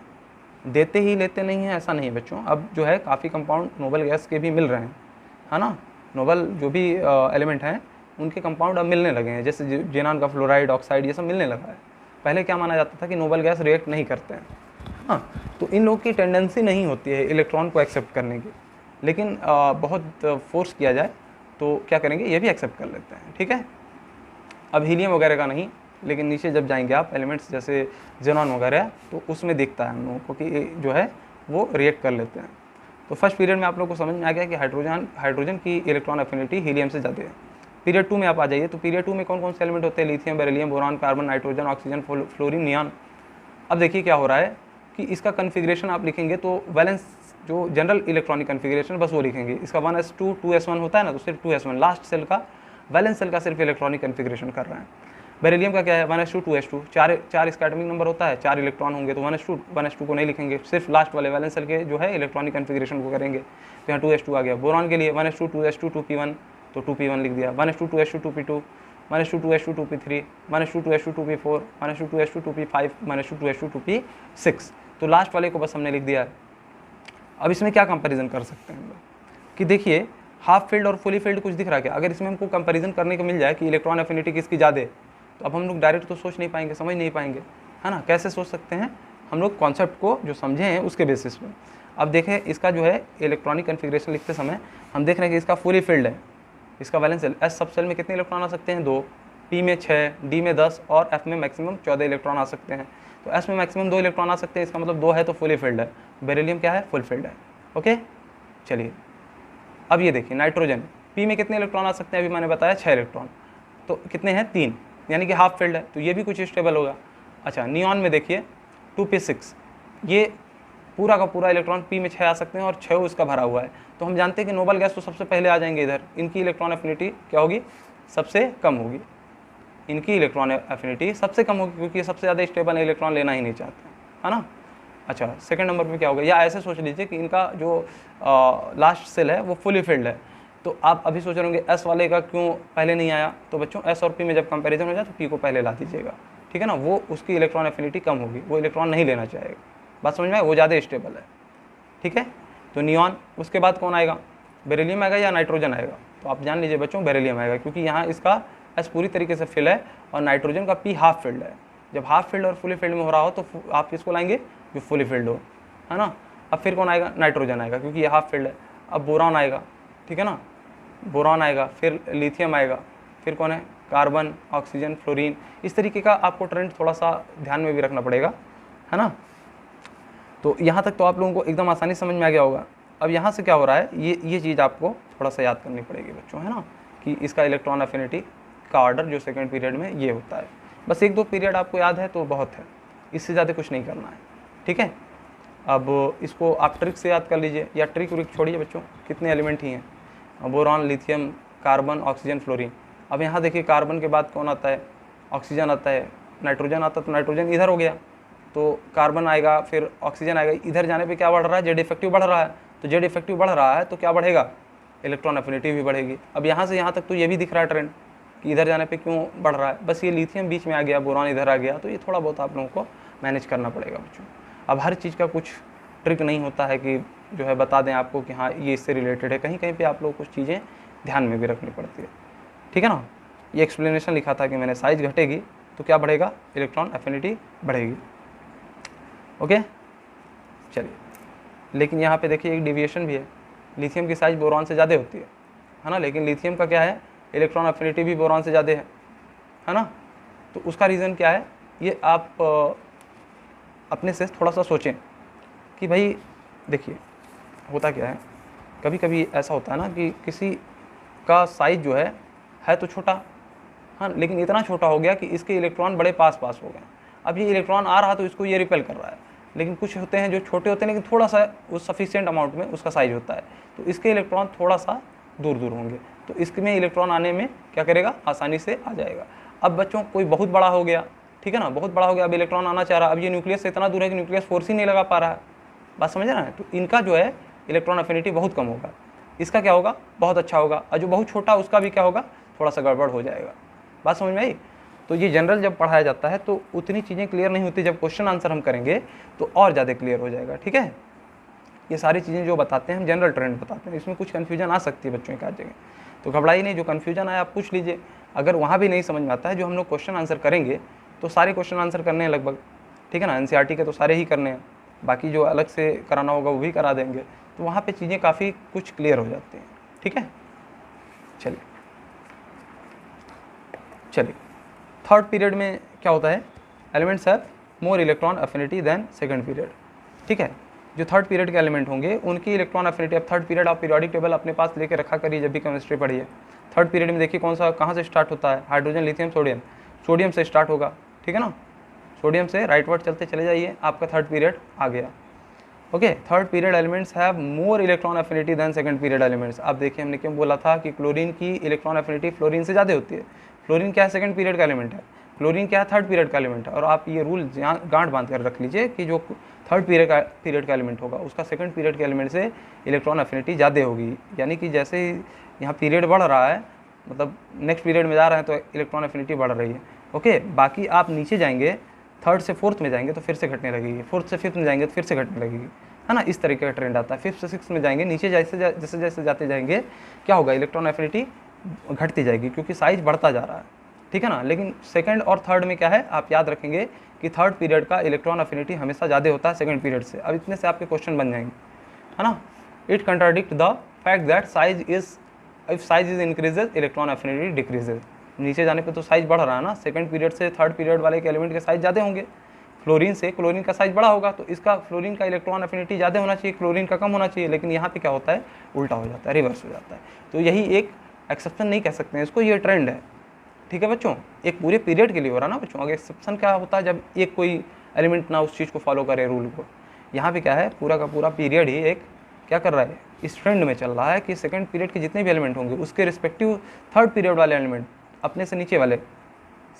देते ही लेते नहीं हैं, ऐसा नहीं है बच्चों। अब जो है काफ़ी कंपाउंड नोबल गैस के भी मिल रहे हैं, है ना। नोबल जो भी एलिमेंट हैं उनके कंपाउंड अब मिलने लगे हैं, जैसे जेनान का फ्लोराइड, ऑक्साइड, ये सब मिलने लगा है। पहले क्या माना जाता था कि नोबल गैस रिएक्ट नहीं करते हैं। हाँ, तो इन लोगों की टेंडेंसी नहीं होती है इलेक्ट्रॉन को एक्सेप्ट करने की, लेकिन बहुत फोर्स किया जाए तो क्या करेंगे, ये भी एक्सेप्ट कर लेते हैं। ठीक है, अब हीलियम वगैरह का नहीं, लेकिन नीचे जब जाएंगे आप एलिमेंट्स जैसे जेनॉन वगैरह, तो उसमें दिखता है हम लोगों को कि जो है वो रिएक्ट कर लेते हैं। तो फर्स्ट पीरियड में आप लोग को समझ में आ गया कि हाइड्रोजन की इलेक्ट्रॉन एफिनिटी हीलियम से ज़्यादा है। पीरियड 2 में आप आ जाइए, तो पीरियड 2 में कौन कौन से एलिमेंट होते हैं, lithium, beryllium, boron, carbon, nitrogen, oxygen, fluorine, neon. अब देखिए क्या हो रहा है कि इसका कन्फिग्रेशन आप लिखेंगे तो वैलेंस जो जनरल इलेक्ट्रॉनिक कन्फिग्रेशन बस वो लिखेंगे। इसका 1s2 2s1 होता है ना, तो सिर्फ 2s1 लास्ट सेल का, वैलेंस सेल का सिर्फ इलेक्ट्रॉनिक कन्फिग्रेशन कर रहे हैं। बेरिलियम का क्या है, 1s2 2s2, चार इसका एटॉमिक नंबर होता है, 4 इलेक्ट्रॉन होंगे, तो 1s2 को नहीं लिखेंगे, सिर्फ लास्ट वाले वैलेंस सेल के जो है इलेक्ट्रॉनिक कन्फिग्रेशन को करेंगे। तो यहाँ 2s2 आ गया। बोरान के लिए 1s2 2s2 2p1, तो 2p1 लिख दिया। 1s2 2s2 2p2, 1s2 2s2 2p3, 1s2 2s2 2p4, 1s2 2s2 2p5, 1s2 2s2 2p6, तो लास्ट वाले को बस हमने लिख दिया है। अब इसमें क्या कंपैरिजन कर सकते हैं हम लोग कि देखिए हाफ फील्ड और फुली फील्ड कुछ दिख रहा है क्या। अगर इसमें हमको कंपैरिजन करने को मिल जाए कि इलेक्ट्रॉन एफिनिटी किसकी ज़्यादा है, तो अब हम लोग डायरेक्ट तो सोच नहीं पाएंगे, समझ नहीं पाएंगे, है ना। कैसे सोच सकते हैं हम लोग, कॉन्सेप्ट को जो समझे हैं उसके बेसिस पे। अब देखें इसका जो है इलेक्ट्रॉनिक कन्फिग्रेशन लिखते समय हम देख रहे हैं कि इसका फुली फील्ड है, इसका वैलेंस सेल, एस सब सेल में कितने इलेक्ट्रॉन आ सकते हैं, 2, पी में 6, डी में 10 और एफ में मैक्सिमम 14 इलेक्ट्रॉन आ सकते हैं। तो एस में मैक्सिमम 2 इलेक्ट्रॉन आ सकते हैं, इसका मतलब 2 है तो फुली फील्ड है। बेरिलियम क्या है, फुल फील्ड है। ओके, चलिए अब ये देखिए नाइट्रोजन, पी में कितने इलेक्ट्रॉन आ सकते हैं, अभी मैंने बताया 6 इलेक्ट्रॉन, तो कितने हैं, 3, यानी कि हाफ फील्ड है, तो ये भी कुछ स्टेबल होगा। अच्छा, नियॉन में देखिए 2p6, ये पूरा का पूरा इलेक्ट्रॉन पी में 6 आ सकते हैं और 6 उसका भरा हुआ है, तो हम जानते हैं कि नोबल गैस तो सबसे पहले आ जाएंगे इधर, इनकी इलेक्ट्रॉन एफिनिटी क्या होगी, सबसे कम होगी, इनकी इलेक्ट्रॉन एफिनिटी सबसे कम होगी, क्योंकि ये सबसे ज़्यादा स्टेबल इलेक्ट्रॉन लेना ही नहीं चाहते, है ना। अच्छा, सेकंड नंबर पे क्या होगा, या ऐसे सोच लीजिए कि इनका जो लास्ट सेल है वो फुली फिल्ड है, तो आप अभी सोच रहे होंगे एस वाले का क्यों पहले नहीं आया, तो बच्चों एस और पी में जब कंपैरिजन हो जाए तो पी को पहले ला दीजिएगा, ठीक है ना, वो उसकी इलेक्ट्रॉन एफिनिटी कम होगी, वो इलेक्ट्रॉन नहीं लेना चाहेगा, बात समझ में आए, वो ज़्यादा स्टेबल है, ठीक है। तो नियॉन, उसके बाद कौन आएगा, बेरिलियम आएगा या नाइट्रोजन आएगा, तो आप जान लीजिए बच्चों बेरिलियम आएगा, क्योंकि यहाँ इसका एस पूरी तरीके से फिल है और नाइट्रोजन का पी हाफ फील्ड है। जब हाफ फील्ड और फुली फील्ड में हो रहा हो तो आप किसको लाएंगे, जो फुली फील्ड हो, है ना। अब फिर कौन आएगा, नाइट्रोजन आएगा, क्योंकि ये हाफ फील्ड है। अब बोरान आएगा, ठीक है ना, बोरान आएगा, फिर लिथियम आएगा, फिर कौन है, कार्बन, ऑक्सीजन, फ्लोरीन, इस तरीके का आपको ट्रेंड थोड़ा सा ध्यान में भी रखना पड़ेगा, है ना। तो यहाँ तक तो आप लोगों को एकदम आसानी समझ में आ गया होगा। अब यहाँ से क्या हो रहा है, ये चीज़ आपको थोड़ा सा याद करनी पड़ेगी बच्चों, है ना, कि इसका इलेक्ट्रॉन एफिनिटी का ऑर्डर जो सेकंड पीरियड में ये होता है। बस 1-2 पीरियड आपको याद है तो बहुत है, इससे ज़्यादा कुछ नहीं करना है, ठीक है। अब इसको आप ट्रिक से याद कर लीजिए, या ट्रिक व्रिक छोड़िए बच्चों, कितने एलिमेंट ही हैं, boron, lithium, carbon, oxygen, fluorine. अब यहाँ देखिए कार्बन के बाद कौन आता है, ऑक्सीजन आता है, नाइट्रोजन आता है, तो नाइट्रोजन इधर हो गया, तो कार्बन आएगा, फिर ऑक्सीजन आएगा, इधर जाने पे क्या बढ़ रहा है, जेड इफेक्टिव बढ़ रहा है, तो जेड इफेक्टिव बढ़ रहा है तो क्या बढ़ेगा, इलेक्ट्रॉन एफिनिटी भी बढ़ेगी। अब यहाँ से यहाँ तक तो ये भी दिख रहा है ट्रेंड कि इधर जाने पे क्यों बढ़ रहा है, बस ये लिथियम बीच में आ गया, बोरॉन इधर आ गया, तो ये थोड़ा बहुत आप लोगों को मैनेज करना पड़ेगा बच्चों। अब हर चीज़ का कुछ ट्रिक नहीं होता है कि जो है बता दें आपको कि हाँ ये इससे रिलेटेड है, कहीं कहीं पे आप लोग कुछ चीज़ें ध्यान में भी रखनी पड़ती है, ठीक है ना। ये एक्सप्लेनेशन लिखा था कि मैंने साइज घटेगी तो क्या बढ़ेगा, इलेक्ट्रॉन एफिनिटी बढ़ेगी, ओके। चलिए, लेकिन यहाँ पे देखिए एक डेविएशन भी है, लिथियम की साइज बोरॉन से ज़्यादा होती है ना, लेकिन लिथियम का क्या है, इलेक्ट्रॉन एफिनिटी भी बोरॉन से ज़्यादा है ना। तो उसका रीज़न क्या है, ये आप अपने से थोड़ा सा सोचें कि भाई देखिए होता क्या है, कभी कभी ऐसा होता है ना कि किसी का साइज जो है तो छोटा, हाँ, लेकिन इतना छोटा हो गया कि इसके इलेक्ट्रॉन बड़े पास पास हो गए। अब ये इलेक्ट्रॉन आ रहा तो इसको ये रिपेल कर रहा है, लेकिन कुछ होते हैं जो छोटे होते हैं लेकिन थोड़ा सा उस सफिशिएंट अमाउंट में उसका साइज होता है, तो इसके इलेक्ट्रॉन थोड़ा सा दूर दूर होंगे, तो इसमें इलेक्ट्रॉन आने में क्या करेगा, आसानी से आ जाएगा। अब बच्चों कोई बहुत बड़ा हो गया, ठीक है ना, बहुत बड़ा हो गया, अब इलेक्ट्रॉन आना चाह रहा, अब ये न्यूक्लियस से इतना दूर है कि न्यूक्लियस फोर्स ही नहीं लगा पा रहा है, बात समझ रहे हैं, तो इनका जो है इलेक्ट्रॉन एफिनिटी बहुत कम होगा, इसका क्या होगा, बहुत अच्छा होगा, और जो बहुत छोटा उसका भी क्या होगा, थोड़ा सा गड़बड़ हो जाएगा, बात समझ में आई। तो ये जनरल जब पढ़ाया जाता है तो उतनी चीज़ें क्लियर नहीं होती, जब क्वेश्चन आंसर हम करेंगे तो और ज़्यादा क्लियर हो जाएगा, ठीक है। ये सारी चीज़ें जो बताते हैं हम जनरल ट्रेंड बताते हैं, इसमें कुछ कन्फ्यूजन आ सकती है बच्चों की जगह, तो घबराइए नहीं, जो कन्फ्यूजन आया आप पूछ लीजिए। अगर वहाँ भी नहीं समझ में आता है, जो हम लोग क्वेश्चन आंसर करेंगे तो सारे क्वेश्चन आंसर करने हैं लगभग, ठीक है ना, एनसीईआरटी के तो सारे ही करने हैं, बाकी जो अलग से कराना होगा वो भी करा देंगे, तो वहाँ पे चीज़ें काफ़ी कुछ क्लियर हो जाती हैं, ठीक है। चलिए थर्ड पीरियड में क्या होता है, elements have more electron affinity than second period, ठीक है। जो थर्ड पीरियड के एलिमेंट होंगे उनकी इलेक्ट्रॉन अफिनिटी, अब थर्ड पीरियड आप पीरियोडिक टेबल अपने पास लेके रखा करिए जब भी केमिस्ट्री पढ़िए। थर्ड पीरियड में देखिए कौन सा कहाँ से स्टार्ट होता है, हाइड्रोजन, लिथियम, सोडियम, सोडियम से स्टार्ट होगा, ठीक है ना, सोडियम से राइटवर्ड चलते चले जाइए, आपका थर्ड पीरियड आ गया। Okay, third period elements have more electron affinity than second period elements. अब देखिए हमने क्यों बोला था कि क्लोरीन की इलेक्ट्रॉन अफिनिटी फ्लोरीन से ज़्यादा होती है। फ्लोरीन क्या है, सेकंड पीरियड का एलिमेंट है, क्लोरीन क्या है, थर्ड पीरियड का एलिमेंट है। और आप ये रूल गांठ बांध कर रख लीजिए कि जो थर्ड पीरियड का एलिमेंट होगा उसका सेकंड पीरियड के एलिमेंट से इलेक्ट्रॉन अफिनिटी ज़्यादा होगी। यानी कि जैसे ही यहाँ पीरियड बढ़ रहा है, मतलब नेक्स्ट पीरियड में जा रहे हैं, तो इलेक्ट्रॉन अफिनिटी बढ़ रही है। ओके, बाकी आप नीचे जाएंगे, थर्ड से फोर्थ में जाएंगे तो फिर से घटने लगेगी, फोर्थ से फिफ्थ में जाएंगे तो फिर से घटने लगेगी, है ना, इस तरीके का ट्रेंड आता है। फिफ्थ से सिक्स में जाएंगे, नीचे जैसे जैसे जाते जाएंगे क्या होगा, इलेक्ट्रॉन एफिनिटी घटती जाएगी क्योंकि साइज बढ़ता जा रहा है, ठीक है ना। लेकिन सेकंड और थर्ड में क्या है, आप याद रखेंगे कि थर्ड पीरियड का इलेक्ट्रॉन एफिनिटी हमेशा ज़्यादा होता है सेकंड पीरियड से। अब इतने से आपके क्वेश्चन बन जाएंगे, है ना। It contradict the fact that size is, if size is increases electron affinity decreases. नीचे जाने पे तो साइज बढ़ रहा है ना, सेकंड पीरियड से थर्ड पीरियड वाले के एलिमेंट के साइज ज़्यादा होंगे, फ्लोरीन से क्लोरीन का साइज बड़ा होगा, तो इसका फ्लोरीन का इलेक्ट्रॉन एफिनिटी ज़्यादा होना चाहिए, क्लोरीन का कम होना चाहिए। लेकिन यहाँ पे क्या होता है, उल्टा हो जाता है, रिवर्स हो जाता है। तो यही एक एक्सेप्शन नहीं कह सकते हैं इसको, ये ट्रेंड है, ठीक है बच्चों। एक पूरे पीरियड के लिए हो रहा ना बच्चों। अगर एक्सेप्शन क्या होता है, जब एक कोई एलिमेंट ना उस चीज़ को फॉलो करे, रूल को। यहाँ पे क्या है, पूरा का पूरा पीरियड ही एक क्या कर रहा है, इस ट्रेंड में चल रहा है कि सेकंड पीरियड के जितने भी एलिमेंट होंगे उसके रिस्पेक्टिव थर्ड पीरियड वाले एलिमेंट अपने से नीचे वाले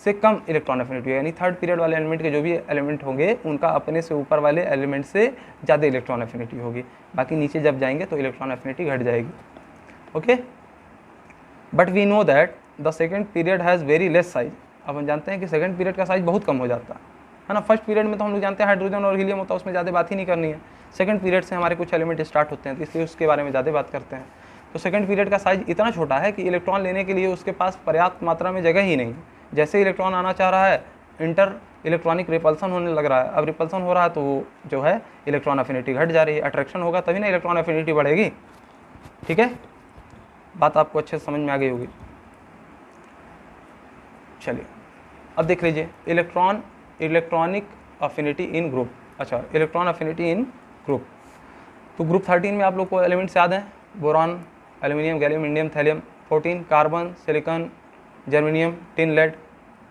से कम इलेक्ट्रॉन एफिनिटी, यानी थर्ड पीरियड वाले एलिमेंट के जो भी एलिमेंट होंगे उनका अपने से ऊपर वाले एलिमेंट से ज़्यादा इलेक्ट्रॉन एफिनिटी होगी। बाकी नीचे जब जाएंगे तो इलेक्ट्रॉन एफिनिटी घट जाएगी। Okay, but we know that the second period has very less size. अब हम जानते हैं कि सेकंड पीरियड का साइज बहुत कम हो जाता है ना। फर्स्ट पीरियड में तो हम लोग जानते हैं हाइड्रोजन और हीलियम होता है, उसमें ज़्यादा बात ही नहीं करनी है। सेकंड पीरियड से हमारे कुछ एलिमेंट स्टार्ट होते हैं, तो इसलिए उसके बारे में ज़्यादा बात करते हैं। तो सेकंड पीरियड का साइज इतना छोटा है कि इलेक्ट्रॉन लेने के लिए उसके पास पर्याप्त मात्रा में जगह ही नहीं है। जैसे इलेक्ट्रॉन आना चाह रहा है, इंटर इलेक्ट्रॉनिक रिपल्सन होने लग रहा है। अब रिपल्सन हो रहा है तो वो जो है इलेक्ट्रॉन एफिनिटी घट जा रही है। अट्रैक्शन होगा तभी ना इलेक्ट्रॉन एफिनिटी बढ़ेगी, ठीक है। बात आपको अच्छे से समझ में आ गई होगी। चलिए अब देख लीजिए इलेक्ट्रॉनिक अफिनिटी इन ग्रुप। अच्छा, इलेक्ट्रॉन अफिनिटी इन ग्रुप, तो ग्रुप 13 में आप लोग को एलिमेंट्स याद हैं, boron, aluminium, gallium, indium, thallium. 14 carbon, silicon, germanium, tin, lead.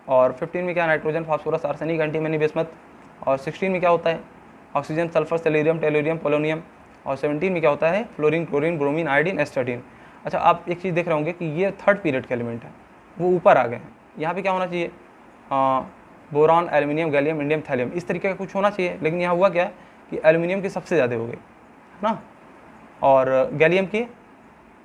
और 15 में क्या, nitrogen, phosphorus, arsenic, antimony, bismuth. और 16 में क्या होता है, oxygen, sulphur, selenium, tellurium, polonium. और 17 में क्या होता है, fluorine, chlorine, bromine, iodine, astatine. अच्छा, आप एक चीज़ देख रहे होंगे कि ये थर्ड पीरियड के एलिमेंट है, वो ऊपर आ गए हैं। यहाँ पे क्या होना चाहिए, boron, aluminium, gallium, indium, thallium, इस तरीके का कुछ होना चाहिए। लेकिन यहाँ हुआ क्या कि एल्यूमिनियम की सबसे ज़्यादा हो गई, है ना। और गैलियम की,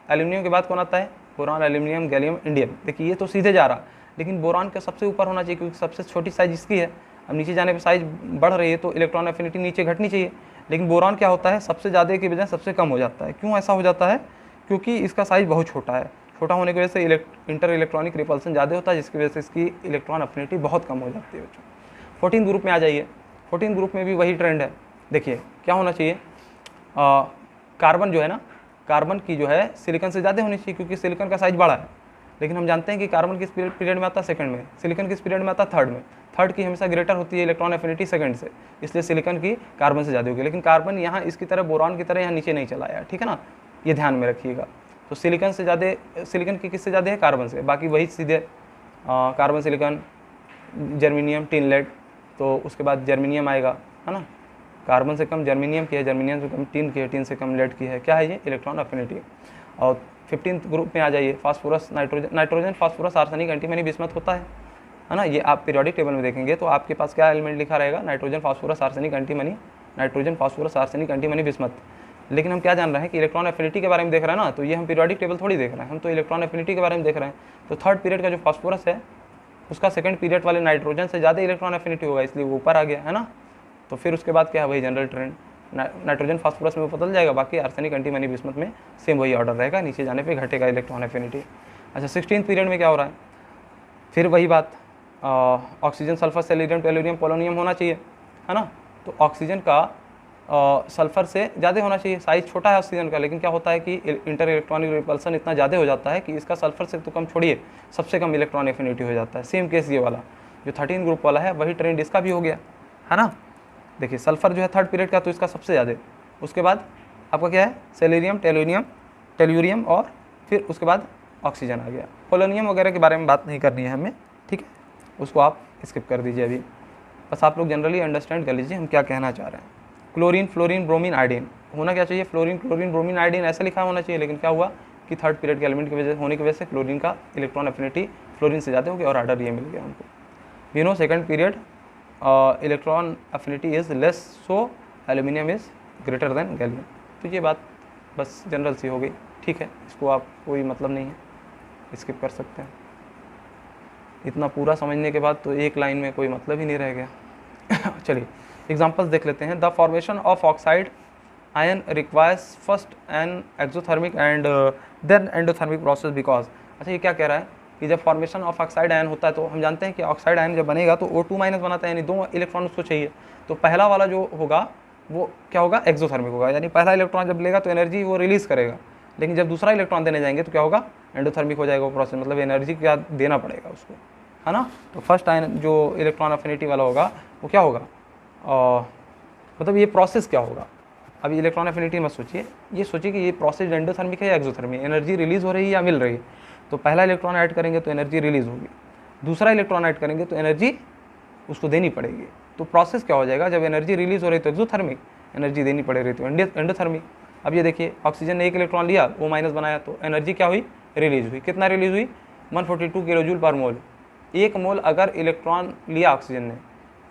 एल्यूमिनियम के बाद कौन आता है, बोरॉन, एल्यूमिनियम, गैलियम, इंडियम। देखिए ये तो सीधे जा रहा, लेकिन बोरॉन का सबसे ऊपर होना चाहिए क्योंकि सबसे छोटी साइज इसकी है। अब नीचे जाने पर साइज बढ़ रही है तो इलेक्ट्रॉन एफिनिटी नीचे घटनी चाहिए। लेकिन बोरॉन क्या होता है, सबसे ज़्यादा की बजाय सबसे कम हो जाता है। क्यों ऐसा हो जाता है, क्योंकि इसका साइज बहुत छोटा है। छोटा होने की वजह से इंटर इलेक्ट्रॉनिक रिपल्सन ज़्यादा होता है, जिसकी वजह से इसकी इलेक्ट्रॉन एफिनिटी बहुत कम हो जाती है बच्चों। 14 ग्रुप में आ जाइए। 14 ग्रुप में भी वही ट्रेंड है। देखिए क्या होना चाहिए, कार्बन जो है ना, कार्बन की जो है सिलिकॉन से ज़्यादा होनी चाहिए क्योंकि सिलिकॉन का साइज बड़ा है। लेकिन हम जानते हैं कि कार्बन किस पीरियड में आता है, सेकंड में। सिलिकॉन किस पीरियड में आता है, थर्ड में। थर्ड की हमेशा ग्रेटर होती है इलेक्ट्रॉन एफिनिटी सेकंड से, इसलिए सिलिकॉन की कार्बन से ज़्यादा होगी। लेकिन कार्बन यहाँ इसकी तरह बोरॉन की तरह यहाँ नीचे नहीं चला आया, ठीक है ना, ये ध्यान में रखिएगा। तो सिलिकॉन से ज़्यादा, सिलिकॉन की किससे ज़्यादा है, कार्बन से। बाकी वही सीधे carbon, silicon, germanium, tin, lead. तो उसके बाद जर्मेनियम आएगा, है ना। कार्बन से कम जर्मेनियम की है, जर्मेनियम से कम टिन की है, टिन से कम लेड की है। क्या है ये, इलेक्ट्रॉन एफिनिटी। और 15th ग्रुप में आ जाइए, phosphorus, nitrogen, phosphorus, arsenic, antimony, bismuth होता है ना। ये आप पीरियोडिक टेबल में देखेंगे तो आपके पास क्या एलिमेंट लिखा रहेगा, nitrogen, phosphorus, arsenic, antimony, nitrogen, phosphorus, arsenic, antimony, bismuth. लेकिन हम क्या जान रहे हैं कि इलेक्ट्रॉन एफिनिटी के बारे में देख रहे हैं ना, तो ये हम पीरियोडिक टेबल थोड़ी देख रहे हैं, हम तो इलेक्ट्रॉन एफिनिटी के बारे में देख रहे हैं। तो थर्ड पीरियड का जो फास्फोरस है उसका सेकंड पीरियड वाले नाइट्रोजन से ज़्यादा इलेक्ट्रॉन एफिनिटी होगा, इसलिए वो ऊपर आ गया, है ना। तो फिर उसके बाद क्या है, वही जनरल ट्रेंड, नाइट्रोजन फास्फोरस में वो बदल जाएगा, बाकी आर्सेनिक एंटीमनी बिस्मथ में सेम वही ऑर्डर रहेगा, नीचे जाने पे घटेगा इलेक्ट्रॉन एफिनिटी। अच्छा 16th पीरियड में क्या हो रहा है, फिर वही बात, oxygen sulphur selenium tellurium polonium होना चाहिए, है ना। तो ऑक्सीजन का सल्फर से ज़्यादा होना चाहिए, साइज़ छोटा है ऑक्सीजन का, लेकिन क्या होता है कि इंटर इलेक्ट्रॉनिक रिपल्सन इतना ज़्यादा हो जाता है कि इसका सल्फर से तो कम छोड़िए, सबसे कम इलेक्ट्रॉन एफिनिटी हो जाता है। सेम केस ये वाला जो 13 ग्रुप वाला है, वही ट्रेंड इसका भी हो गया, है ना। देखिए सल्फर जो है 3rd पीरियड का, तो इसका सबसे ज़्यादा। उसके बाद आपका क्या है, सेलेनियम टेलुरियम और फिर उसके बाद ऑक्सीजन आ गया। पोलोनियम वगैरह के बारे में बात नहीं करनी है हमें, ठीक है, उसको आप स्किप कर दीजिए अभी, बस आप लोग जनरली अंडरस्टैंड कर लीजिए हम क्या कहना चाह रहे हैं। क्लोरीन, फ्लोरीन, ब्रोमीन, आयोडीन होना क्या चाहिए, फ्लोरीन, क्लोरीन, ब्रोमीन, आयोडीन ऐसा लिखा होना चाहिए, लेकिन क्या हुआ कि 3rd पीरियड के एलिमेंट की वजह होने की वजह से क्लोरीन का इलेक्ट्रॉन एफिनिटी फ्लोरीन से ज़्यादा हो गया और ऑर्डर ये मिल गया उनको। We know 2nd period electron affinity is less, so aluminium is greater than gallium. तो ये बात बस जनरल सी हो गई, ठीक है, इसको आप कोई मतलब नहीं है, स्किप कर सकते हैं। इतना पूरा समझने के बाद तो एक लाइन में कोई मतलब ही नहीं रह गया। चलिए एग्जांपल्स देख लेते हैं। The formation of oxide ion requires first an exothermic and then endothermic process because. अच्छा ये क्या कह रहा है कि जब फॉर्मेशन ऑफ ऑक्साइड आयन होता है तो हम जानते हैं कि ऑक्साइड आयन जब बनेगा तो O2- बनाता है, यानी 2 इलेक्ट्रॉन उसको चाहिए। तो पहला वाला जो होगा वो क्या होगा, एक्सोथर्मिक होगा, यानी पहला इलेक्ट्रॉन जब लेगा तो एनर्जी वो रिलीज़ करेगा, लेकिन जब दूसरा इलेक्ट्रॉन देने जाएंगे तो क्या होगा, एंडोथर्मिक हो जाएगा वो प्रोसेस, मतलब एनर्जी क्या देना पड़ेगा उसको, है ना। तो फर्स्ट आयन जो इलेक्ट्रॉन अफिनिटी वाला होगा वो क्या होगा, मतलब ये प्रोसेस क्या होगा। अभी इलेक्ट्रॉन अफिनिटी मत सोचिए, ये सोचिए कि ये प्रोसेस एंडोथर्मिक है या एक्सोथर्मिक, एनर्जी रिलीज़ हो रही है या मिल रही है। तो पहला इलेक्ट्रॉन ऐड करेंगे तो एनर्जी रिलीज़ होगी, दूसरा इलेक्ट्रॉन ऐड करेंगे तो एनर्जी उसको देनी पड़ेगी। तो प्रोसेस क्या हो जाएगा, जब एनर्जी रिलीज़ हो रही तो एक्सोथर्मिक, एनर्जी देनी पड़ रही तो एंडोथर्मिक। अब ये देखिए ऑक्सीजन ने 1 इलेक्ट्रॉन लिया, O- बनाया, तो एनर्जी क्या हुई, रिलीज़ हुई। कितना रिलीज़ हुई, 142 किलो जूल पर मोल। 1 मोल अगर इलेक्ट्रॉन लिया ऑक्सीजन ने,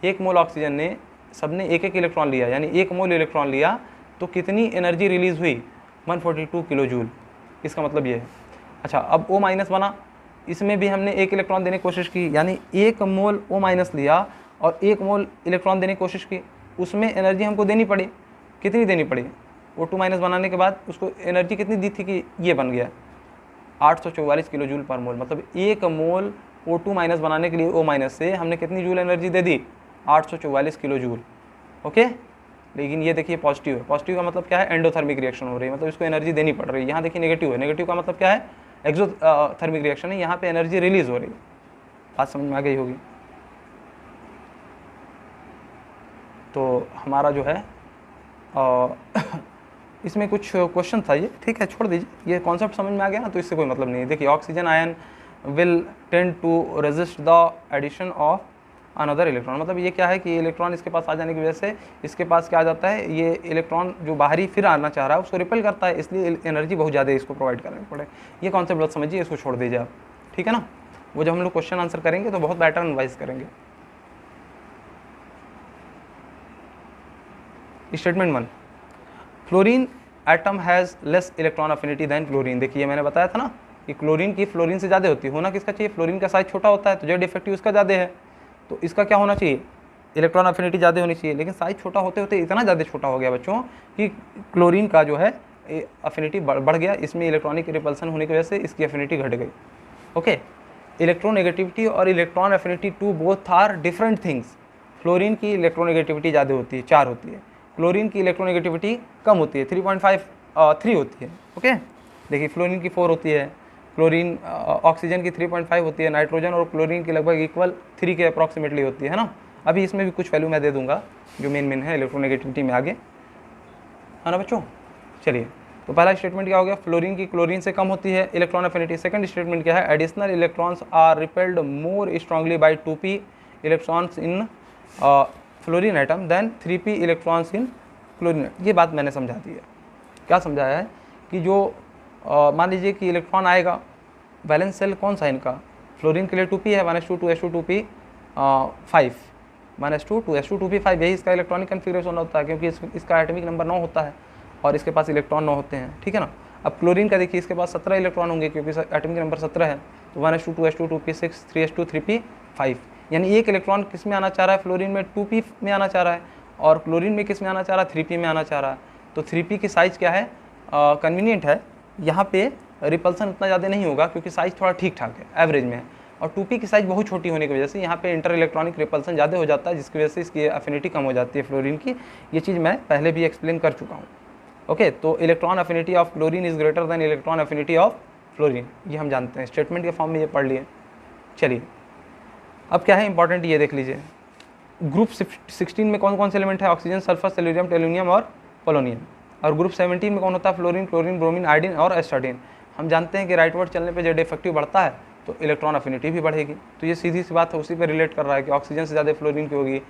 1 मोल ऑक्सीजन ने, सबने 1-1 इलेक्ट्रॉन लिया, यानी 1 मोल इलेक्ट्रॉन लिया तो कितनी एनर्जी रिलीज़ हुई, 142 किलो जूल। इसका मतलब ये है। अच्छा अब O- बना, इसमें भी हमने 1 इलेक्ट्रॉन देने की कोशिश की, यानी 1 मोल O- लिया और 1 मोल इलेक्ट्रॉन देने की कोशिश की, उसमें एनर्जी हमको देनी पड़ी। कितनी देनी पड़ी, O2- बनाने के बाद उसको एनर्जी कितनी दी थी कि ये बन गया 844 किलो जूल पर मोल। मतलब 1 मोल O2- बनाने के लिए O- से हमने कितनी जूल एनर्जी दे दी, 844 किलो जूल। ओके, लेकिन ये देखिए पॉजिटिव है, पॉजिटिव का मतलब क्या है, एंडोथर्मिक रिएक्शन हो रही है, मतलब इसको एनर्जी देनी पड़ रही है। यहाँ देखिए नेगेटिव है, नेगेटिव का मतलब क्या है, एक्सोथर्मिक रिएक्शन है, यहाँ पे एनर्जी रिलीज हो रही है। बात समझ में आ गई होगी। तो हमारा जो है इसमें कुछ क्वेश्चन था ये, ठीक है छोड़ दीजिए, ये कॉन्सेप्ट समझ में आ गया ना, तो इससे कोई मतलब नहीं है। देखिए oxygen ion will tend to resist the addition of another electron. मतलब ये क्या है कि इलेक्ट्रॉन इसके पास आ जाने की वजह से इसके पास क्या आ जाता है, ये इलेक्ट्रॉन जो बाहरी फिर आना चाह रहा है उसको रिपेल करता है, इसलिए एनर्जी बहुत ज़्यादा इसको प्रोवाइड करनी पड़े। ये कॉन्सेप्ट बहुत समझिए, इसको छोड़ दीजिए आप, ठीक है ना। वो जब हम लोग क्वेश्चन आंसर करेंगे तो बहुत बेटर एनालाइज करेंगे। Statement 1, fluorine atom has less electron affinity than chlorine. देखिए मैंने बताया था ना कि क्लोरीन की फ्लोरीन से ज़्यादा होती है, होना किसका चाहिए, फ्लोरीन का साइज छोटा होता है तो जेड इफेक्टिव उसका ज़्यादा है, तो इसका क्या होना चाहिए, इलेक्ट्रॉन अफिनिटी ज़्यादा होनी चाहिए। लेकिन साइज छोटा होते होते इतना ज़्यादा छोटा हो गया बच्चों कि क्लोरीन का जो है अफिनिटी बढ़ गया, इसमें इलेक्ट्रॉनिक रिपल्सन होने की वजह से इसकी अफिनिटी घट गई। ओके, इलेक्ट्रोनेगेटिविटी और electron affinity two both are different things. Fluorine की इलेक्ट्रोनेगेटिविटी ज़्यादा होती है, 4 होती है, क्लोरीन की इलेक्ट्रोनेगेटिविटी कम होती है, 3.53 होती है। ओके, देखिए फ्लोरीन की 4 होती है, क्लोरीन ऑक्सीजन की 3.5 होती है, नाइट्रोजन और क्लोरीन की लगभग इक्वल 3 के अप्रॉक्सीमेटली होती है ना। अभी इसमें भी कुछ वैल्यू मैं दे दूंगा जो मेन है इलेक्ट्रोनेगेटिविटी में आगे, है ना बच्चों। चलिए तो पहला स्टेटमेंट क्या हो गया, फ्लोरीन की क्लोरीन से कम होती है इलेक्ट्रॉन अफिनिटी। सेकंड स्टेटमेंट क्या है, additional electrons are repelled more strongly by 2p electrons in fluorine atom than 3p electrons in chlorine. ये बात मैंने समझा दी है। क्या समझाया है कि जो मान लीजिए कि इलेक्ट्रॉन आएगा, वैलेंस सेल कौन सा इनका, फ्लोरीन के लिए 2p है, -2 2s2 2p 5 -2 2s2 2p 5, यही इसका इलेक्ट्रॉनिक कन्फिग्रेशन होता है, क्योंकि इसका एटॉमिक नंबर 9 होता है और इसके पास इलेक्ट्रॉन 9 होते हैं, ठीक है ना। अब क्लोरीन का देखिए, इसके पास 17 इलेक्ट्रॉन होंगे क्योंकि एटॉमिक नंबर 17 है, तो 1s2 2s2 2p 6 3s2 3p 5, यानी एक इलेक्ट्रॉन किस में आना चाह रहा है, फ्लोरीन में 2p में आना चाह रहा है, और क्लोरीन में किस में आना चाह रहा है, 3p में आना चाह रहा है। तो 3p की साइज़ क्या है, कन्वीनियंट है, यहाँ पे रिपल्सन उतना ज़्यादा नहीं होगा क्योंकि साइज़ थोड़ा ठीक ठाक है, एवरेज में है। और 2p की साइज़ बहुत छोटी होने की वजह से यहाँ पे इंटर इलेक्ट्रॉनिक रिपल्सन ज़्यादा हो जाता है, जिसकी वजह से इसकी एफिनिटी कम हो जाती है फ्लोरीन की। ये चीज़ मैं पहले भी एक्सप्लेन कर चुका हूँ। ओके, तो electron affinity of chlorine is greater than electron affinity of fluorine, ये हम जानते हैं, स्टेटमेंट के फॉर्म में ये पढ़ लिए। चलिए अब क्या है इंपॉर्टेंट, ये देख लीजिए। ग्रुप 16 में कौन कौन से एलिमेंट है, ऑक्सीजन, सल्फर, सेलेनियम, टेलुनियम और पोलोनियम। और ग्रुप 17 में कौन होता है, फ्लोरीन, क्लोरीन, ब्रोमीन, आयोडीन और एस्टाटीन। हम जानते हैं कि राइट वर्ड चलने पे जेड इफेक्टिव बढ़ता है तो इलेक्ट्रॉन अफिनिटी भी बढ़ेगी। तो ये सीधी सी बात है, उसी पे रिलेट कर रहा है कि ऑक्सीजन से ज़्यादा फ्लोरीन की होगी,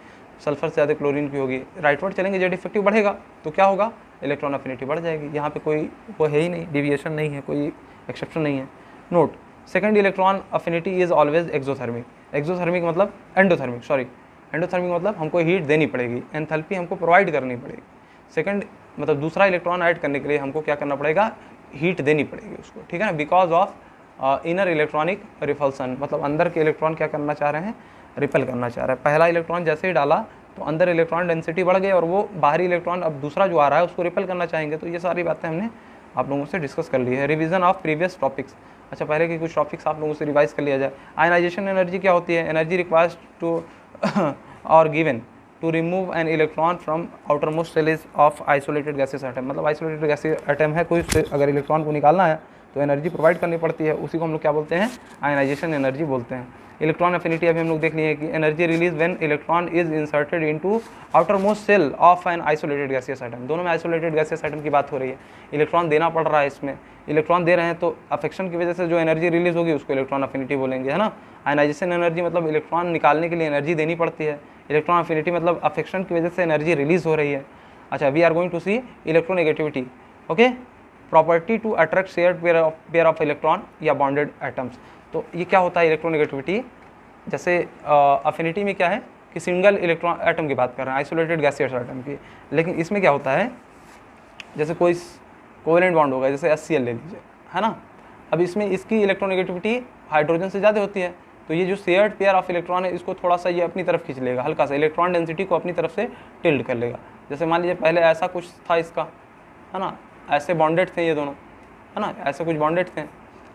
सल्फर से ज़्यादा क्लोरीन की होगी, राइट वर्ड चलेंगे जेड इफेक्टिव बढ़ेगा तो क्या होगा, इलेक्ट्रॉन अफिनिटी बढ़ जाएगी। यहाँ पे कोई वो है ही नहीं, डिविएशन नहीं है, कोई एक्सेप्शन नहीं है। Note, second electron affinity is always exothermic. Exothermic मतलब एंडोथर्मिक, सॉरी एंडोथर्मिक मतलब हमको हीट देनी पड़ेगी, एंथैल्पी हमको प्रोवाइड करनी पड़ेगी। सेकंड मतलब दूसरा इलेक्ट्रॉन ऐड करने के लिए हमको क्या करना पड़ेगा, हीट देनी पड़ेगी उसको, ठीक है ना, because of inner electronic repulsion, मतलब अंदर के इलेक्ट्रॉन क्या करना चाह रहे हैं, रिपेल करना चाह रहे हैं। पहला इलेक्ट्रॉन जैसे ही डाला तो अंदर इलेक्ट्रॉन डेंसिटी बढ़ गई और वो बाहरी इलेक्ट्रॉन अब दूसरा जो आ रहा है उसको रिपेल करना चाहेंगे। तो ये सारी बातें हमने आप लोगों से डिस्कस कर ली है। रिवीजन ऑफ प्रीवियस टॉपिक्स, अच्छा पहले के कुछ टॉपिक्स आप लोगों से रिवाइज कर लिया जाए। आयनाइजेशन एनर्जी क्या होती है, एनर्जी रिक्वायर्स टू और given to remove an electron from outermost shells of isolated gases atom. मतलब आइसोलेटेड गैसेस एटम है कोई, अगर इलेक्ट्रॉन को निकालना है तो एनर्जी प्रोवाइड करनी पड़ती है, उसी को हम लोग क्या बोलते हैं, आयनाइजेशन एनर्जी बोलते हैं। इलेक्ट्रॉन एफिनिटी अभी हम लोग देख लिए कि energy release when electron is inserted into outermost shell of an isolated gaseous atom. दोनों में आइसोलेटेड गैसियस एटम की बात हो रही है, इलेक्ट्रॉन देना पड़ रहा है, इसमें इलेक्ट्रॉन दे रहे हैं तो अफेक्शन की वजह से जो एनर्जी रिलीज होगी उसको इलेक्ट्रॉन एफिनिटी बोलेंगे, है ना। आयनाइजेशन एनर्जी मतलब इलेक्ट्रॉन निकालने के लिए एनर्जी देनी पड़ती है, इलेक्ट्रॉन एफिनिटी मतलब अफेक्शन की वजह से एनर्जी रिलीज हो रही है। अच्छा, we are going to see electronegativity. Okay, property to attract shared pair of electron या बॉन्डेड एटम्स। तो ये क्या होता है इलेक्ट्रोनेगेटिविटी, जैसे अफिनिटी में क्या है कि सिंगल इलेक्ट्रॉन एटम की बात कर रहे हैं, आइसोलेटेड गैसियस एटम की, लेकिन इसमें क्या होता है, जैसे कोई कोवेलेंट बॉन्ड होगा, जैसे HCl ले लीजिए, है ना। अब इसमें इसकी इलेक्ट्रोनेगेटिविटी हाइड्रोजन से ज़्यादा होती है, तो ये जो शेयर्ड पेयर ऑफ इलेक्ट्रॉन है इसको थोड़ा सा ये अपनी तरफ खींच लेगा, हल्का सा इलेक्ट्रॉन डेंसिटी को अपनी तरफ से टिल्ड कर लेगा। जैसे मान लीजिए पहले ऐसा कुछ था इसका, है ना, ऐसे बॉन्डेड थे ये दोनों, है ना, ऐसे कुछ बॉन्डेड थे।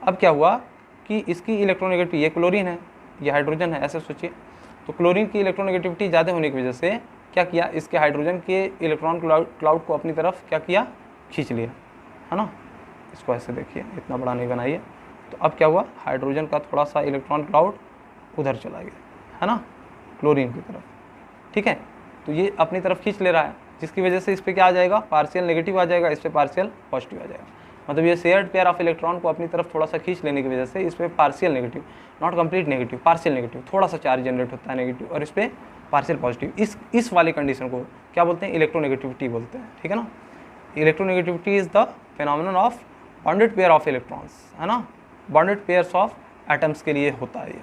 अब क्या हुआ कि इसकी इलेक्ट्रोनेगेटिविटी, ये क्लोरीन है, ये हाइड्रोजन है, ऐसे सोचिए। तो क्लोरीन की इलेक्ट्रोनेगेटिविटी ज़्यादा होने की वजह से क्या किया, इसके हाइड्रोजन के इलेक्ट्रॉन क्लाउड को अपनी तरफ क्या किया, खींच लिया, है ना। इसको ऐसे देखिए, इतना बड़ा नहीं बनाइए। तो अब क्या हुआ, हाइड्रोजन का थोड़ा सा इलेक्ट्रॉन क्लाउड उधर चला गया, है ना, क्लोरीन की तरफ, ठीक है। तो ये अपनी तरफ खींच ले रहा है, जिसकी वजह से इस पर क्या आ जाएगा, पार्शियल नेगेटिव आ जाएगा, इस पर पार्शियल पॉजिटिव आ जाएगा। मतलब ये शेयर्ड पेयर ऑफ इलेक्ट्रॉन को अपनी तरफ थोड़ा सा खींच लेने की वजह से इस पर partial negative, not complete negative, partial negative, थोड़ा सा चार्ज जनरेट होता है नेगेटिव, और इस पर पार्शियल पॉजिटिव। इस वाली कंडीशन को क्या बोलते हैं, इलेक्ट्रोनेगेटिविटी बोलते हैं, ठीक है ना। Electronegativity is the phenomenon of bonded pair of electrons, है ना, बॉन्डेड पेयर्स ऑफ एटम्स के लिए होता है ये,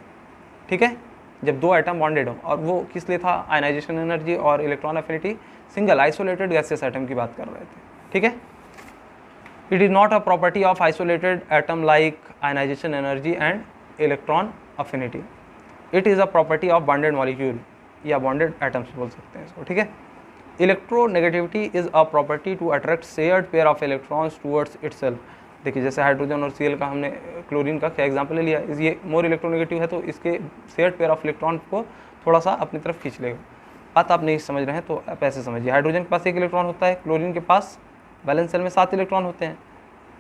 ठीक है। जब दो एटम बॉन्डेड हो, और वो किस लिए था, आयनाइजेशन एनर्जी और electron affinity, single isolated gaseous atom की बात कर रहे थे, ठीक है। It is not a property of isolated atom like ionisation energy and electron affinity, it is a property of bonded molecule या बॉन्डेड एटम्स बोल सकते हैं इसको, ठीक है। Electronegativity is a property to attract shared pair of electrons towards itself. देखिए जैसे hydrogen और Cl का हमने क्लोरीन का क्या एग्जांपल ले लिया, ये मोर इलेक्ट्रोनेगेटिव है तो इसके शेयर्ड पेयर ऑफ इलेक्ट्रॉन को थोड़ा सा अपनी तरफ खींच लेगा। बात आप नहीं समझ रहे हैं तो आप ऐसे समझिए, हाइड्रोजन के पास 1 इलेक्ट्रॉन होता है, क्लोरीन के पास बैलेंस सेल में 7 इलेक्ट्रॉन होते हैं,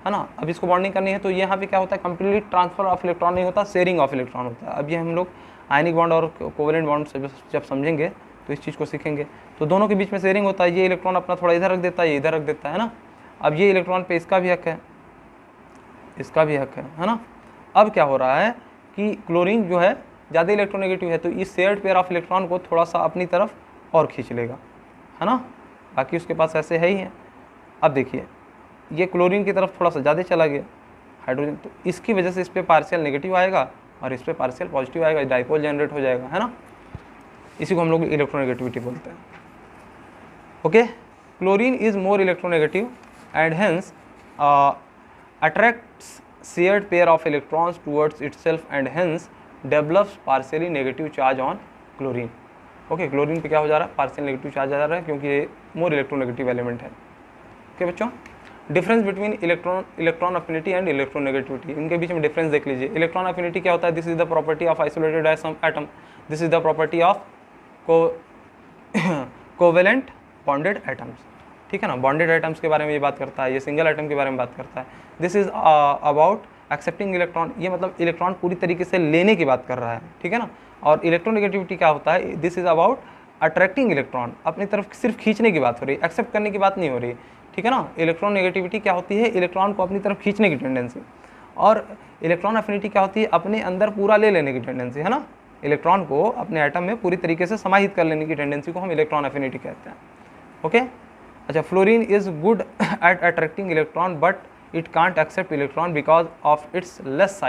है ना। अब इसको बॉन्डिंग करनी है तो यहाँ पे क्या होता है, कंप्लीट ट्रांसफर ऑफ इलेक्ट्रॉन नहीं होता, शेयरिंग ऑफ इलेक्ट्रॉन होता है। अब ये हम लोग आयनिक बॉन्ड और कोवेलेंट बॉन्ड से जब समझेंगे तो इस चीज़ को सीखेंगे। तो दोनों के बीच में शेयरिंग होता है, ये इलेक्ट्रॉन अपना थोड़ा इधर रख देता है, ये इधर रख देता है ना। अब ये इलेक्ट्रॉन पे इसका भी हक है, इसका भी हक है ना। अब क्या हो रहा है कि क्लोरीन जो है ज़्यादा इलेक्ट्रोनेगेटिव है तो इस शेयर्ड पेयर ऑफ इलेक्ट्रॉन को थोड़ा सा अपनी तरफ और खींच लेगा, है ना, बाकी उसके पास ऐसे है ही है। अब देखिए ये क्लोरीन की तरफ थोड़ा सा ज़्यादा चला गया हाइड्रोजन, तो इसकी वजह से इस पर पार्शियल नेगेटिव आएगा और इस पर पार्शियल पॉजिटिव आएगा, डाइपोल जनरेट हो जाएगा, है ना। इसी को हम लोग इलेक्ट्रोनेगेटिविटी बोलते हैं। Okay, chlorine is more electronegative and hence attracts shared pair of electrons towards itself and hence develops partially negative charge on chlorine. Okay, chlorine पे क्या हो जा रहा है, पार्शियल नेगेटिव चार्ज आ जा रहा है क्योंकि ये मोर इलेक्ट्रोनेगेटिव एलिमेंट है। ओके बच्चों, difference between electron affinity and electronegativity, इनके बीच में डिफरेंस देख लीजिए। इलेक्ट्रॉन अफिनिटी क्या होता है, this is the property of isolated atom, this is the property of covalent bonded atoms, ठीक है ना, बॉन्डेड एटम्स के बारे में ये बात करता है, ये सिंगल एटम के बारे में बात करता है। This is about accepting electron, ये मतलब इलेक्ट्रॉन पूरी तरीके से लेने की बात कर रहा है, ठीक है ना। और इलेक्ट्रोनेगेटिविटी क्या होता है, this is about attracting electron, अपनी तरफ सिर्फ खींचने की बात हो रही है, एक्सेप्ट करने की बात नहीं हो रही, ठीक है ना। इलेक्ट्रोनेगेटिविटी क्या होती है, इलेक्ट्रॉन को अपनी तरफ खींचने की टेंडेंसी, और इलेक्ट्रॉन अफिनिटी क्या होती है, अपने अंदर पूरा ले लेने की टेंडेंसी, है ना। इलेक्ट्रॉन को अपने एटम में पूरी तरीके से समाहित कर लेने की टेंडेंसी को हम इलेक्ट्रॉन अफिनिटी कहते हैं। ओके अच्छा, fluorine is good at attracting electron but it can't accept electron because of its less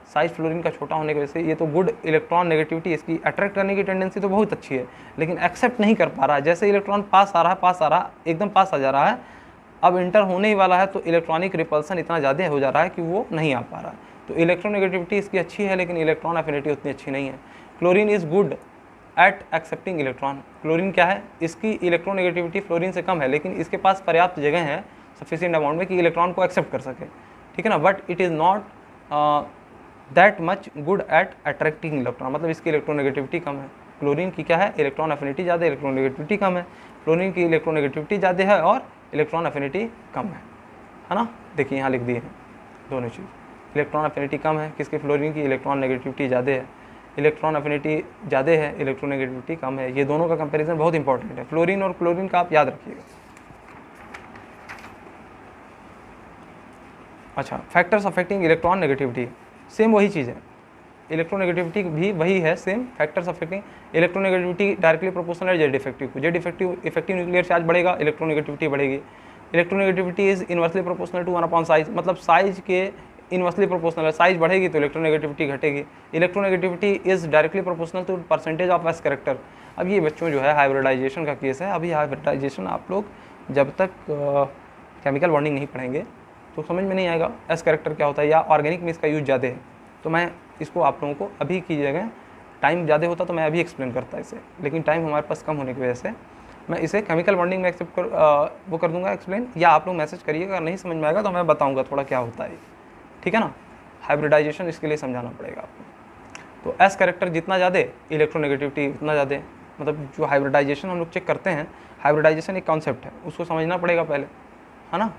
size fluorine का छोटा होने की वजह से ये तो गुड इलेक्ट्रॉन नेगेटिविटी, इसकी अट्रैक्ट करने की टेंडेंसी तो बहुत अच्छी है, लेकिन एक्सेप्ट नहीं कर पा रहा है। जैसे इलेक्ट्रॉन पास आ रहा है, एकदम पास आ जा रहा है, अब इंटर होने ही वाला है तो इलेक्ट्रॉनिक रिपल्सन इतना ज़्यादा हो जा रहा है कि वो नहीं आ पा रहा है। तो इलेक्ट्रोनेगेटिविटी इसकी अच्छी है, लेकिन इलेक्ट्रॉन अफिनिटी उतनी अच्छी नहीं है। Chlorine is good at accepting electron, chlorine क्या है, इसकी इलेक्ट्रोनेगेटिविटी फ्लोरीन से कम है, लेकिन इसके पास पर्याप्त जगह है सफिशिएंट अमाउंट में कि इलेक्ट्रॉन को एक्सेप्ट कर सके, ठीक है ना। But it is not that much good at attracting electron, मतलब इसकी इलेक्ट्रोनेगेटिविटी कम है। क्लोरीन की क्या है, इलेक्ट्रॉन अफिनिटी ज़्यादा, इलेक्ट्रोनेगेटिविटी कम है। फ्लोरीन की इलेक्ट्रोनेगेटिविटी ज़्यादा है और इलेक्ट्रॉन अफिनिटी कम है ना। देखिए यहाँ लिख दिए हैं दोनों चीज़, इलेक्ट्रॉन अफिनिटी कम है किसकी, फ्लोरीन की, इलेक्ट्रॉन नेगेटिविटी ज़्यादा है, इलेक्ट्रॉन अफिनिटी ज़्यादा है, इलेक्ट्रोनेगेटिविटी कम है। ये दोनों का कंपैरिजन बहुत इंपॉर्टेंट है, फ्लोरीन और क्लोरीन का आप याद रखिएगा। अच्छा, factors affecting electron negativity, same वही चीज़ है, इलेक्ट्रोनेगेटिविटी भी वही है same. Factors affecting electronegativity directly proportional है जेड इफेक्टिव को, जेड इफेक्टिव न्यूक्लियर चार्ज बढ़ेगा, इलेक्ट्रोनेगेटिविटी बढ़ेगी। Electronegativity is inversely proportional to 1 upon size, मतलब साइज के इनवर्सली प्रोपोर्शनल है, साइज बढ़ेगी तो इलेक्ट्रोनेगेटिविटी घटेगी। Electronegativity is directly proportional to percentage of s character. अब ये बच्चों जो है हाइब्रिडाइजेशन का केस है, अभी हाइब्रिडाइजेशन आप लोग जब तक केमिकल बॉन्डिंग नहीं पढ़ेंगे तो समझ में नहीं आएगा एस कैरेक्टर क्या होता है, या ऑर्गेनिक में इसका यूज ज़्यादा है। तो मैं इसको आप लोगों को अभी की जगह, टाइम ज़्यादा होता तो मैं अभी एक्सप्लेन करता इसे, लेकिन टाइम हमारे पास कम होने की वजह से मैं इसे केमिकल बॉन्डिंग में एक्सेप्ट वो कर दूंगा एक्सप्लेन, या आप लोग मैसेज करिएगा, अगर नहीं समझ में आएगा तो मैं बताऊंगा थोड़ा क्या होता है, ठीक है ना। हाइब्रिडाइजेशन इसके लिए समझाना पड़ेगा आपको। तो एस कैरेक्टर जितना ज़्यादा, इलेक्ट्रोनेगेटिविटी उतना ज़्यादा, मतलब जो हाइब्रिडाइजेशन हम लोग चेक करते हैं, हाइब्रिडाइजेशन एक कॉन्सेप्ट है, उसको समझना पड़ेगा पहले, है ना,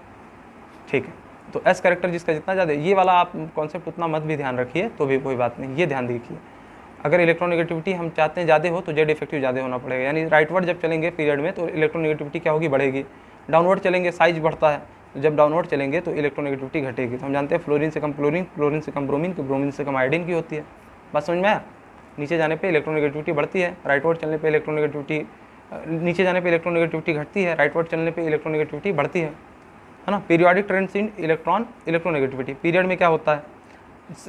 ठीक है। तो एस कैरेक्टर जिसका जितना ज़्यादा, ये वाला आप कॉन्सेप्ट उतना मत भी ध्यान रखिए तो भी कोई बात नहीं, ये ध्यान देखिए। अगर इलेक्ट्रोनेगेटिविटी हम चाहते हैं ज़्यादा हो तो जेड इफेक्टिव ज़्यादा होना पड़ेगा, यानी राइटवर्ड जब चलेंगे पीरियड में तो इलेक्ट्रोनेगेटिविटी क्या होगी, बढ़ेगी। डाउनवर्ड चलेंगे साइज बढ़ता है, जब डाउनवर्ड चलेंगे तो इलेक्ट्रोनेगेटिविटी घटेगी। तो हम जानते हैं फ्लोरीन से कम क्लोरीन, क्लोरीन से कम ब्रोमीन, ब्रोमीन से कम आयोडीन की होती है। बात समझ में आया, नीचे जाने पर इलेक्ट्रोनेगेटिविटी बढ़ती है, राइटवर्ड चलने पर इलेक्ट्रोनेगेटिविटी, नीचे जाने पर इलेक्ट्रोनेगेटिविटी घटती है, राइटवर्ड चलने पर इलेक्ट्रोनेगेटिविटी बढ़ती है ना। Periodic trends in electronegativity, period में क्या होता है,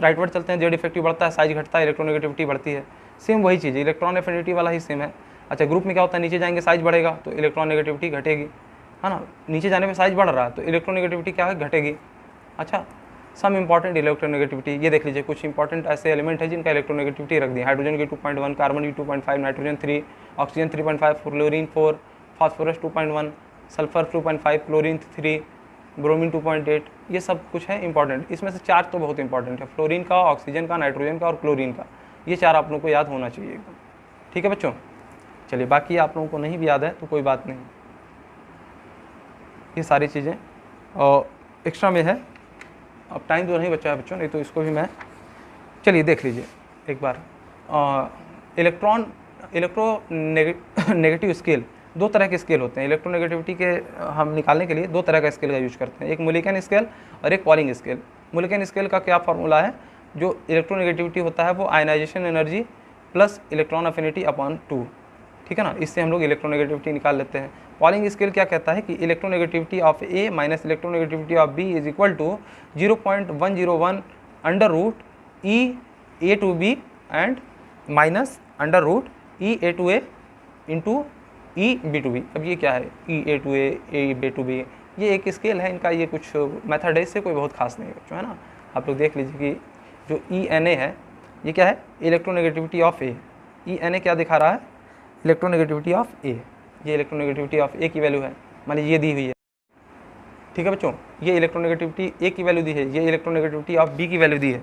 राइटवर्ड चलते हैं जेड इफेक्टिव बढ़ता है, साइज घटता है, इलेक्ट्रोनेगेटिविटी बढ़ती है। सेम वही चीज़ है, इलेक्ट्रॉन एफिनिटी वाला ही सेम है। अच्छा, ग्रुप में क्या होता है, नीचे जाएंगे साइज बढ़ेगा तो इलेक्ट्रॉन नेगेटिविटी घटेगी, है ना। नीचे जाने पे साइज बढ़ रहा है तो इलेक्ट्रोनेगेटिविटी क्या है, घटेगी। अच्छा, सम इंपॉर्टेंट इलेक्ट्रोनेगेटिविटी, ये देख लीजिए कुछ इंपॉर्टेंट ऐसे एलिमेंट है जिनका इलेक्ट्रोनेगेटिविटी रख दी, हाइड्रोजन की 2.1, कार्बन की 2.5, nitrogen 3, oxygen 3.5, fluorine 4, phosphorus 2.1, sulphur 2.5, chlorine 3, bromine 2.8, ये सब कुछ है इंपॉर्टेंट। इसमें से 4 तो बहुत इंपॉर्टेंट है, फ्लोरीन का, ऑक्सीजन का, नाइट्रोजन का और क्लोरीन का, ये 4 आप लोगों को याद होना चाहिए एकदम, ठीक है बच्चों। चलिए, बाकी आप लोगों को नहीं भी याद है तो कोई बात नहीं, ये सारी चीज़ें और एक्स्ट्रा में है। अब टाइम तो नहीं बचा है बच्चों, नहीं तो इसको भी मैं, चलिए देख लीजिए एक बार। इलेक्ट्रोनेगेटिव स्केल, 2 तरह के स्केल होते हैं इलेक्ट्रोनेगेटिविटी के, हम निकालने के लिए 2 तरह का स्केल का यूज करते हैं, एक मुलिकन स्केल और एक पॉलिंग स्केल। मुलिकन स्केल का क्या फार्मूला है, जो इलेक्ट्रोनेगेटिविटी होता है वो ionisation energy plus electron affinity upon 2, ठीक है ना, इससे हम लोग इलेक्ट्रोनेगेटिविटी निकाल लेते हैं। पॉलिंग स्केल क्या कहता है कि electronegativity of A minus electronegativity of B is equal to 0.101 under root E A to B and minus under root E A to A into E B to B. अब ये क्या है, E A to A B to B, ये एक scale है इनका, ये कुछ मेथड है, इससे कोई बहुत खास नहीं है बच्चों, है ना। आप लोग देख लीजिए कि जो ई एन ए है ये क्या है, electronegativity of A. E N A क्या दिखा रहा है, इलेक्ट्रोनेगेटिविटी ऑफ ए, ये इलेक्ट्रोनेगेटिविटी ऑफ ए की वैल्यू है, मान लीजिए ये दी हुई है, ठीक है बच्चों, ये इलेक्ट्रोनेगेटिविटी ए की वैल्यू दी है, ये इलेक्ट्रोनेगेटिविटी ऑफ बी की वैल्यू दी है,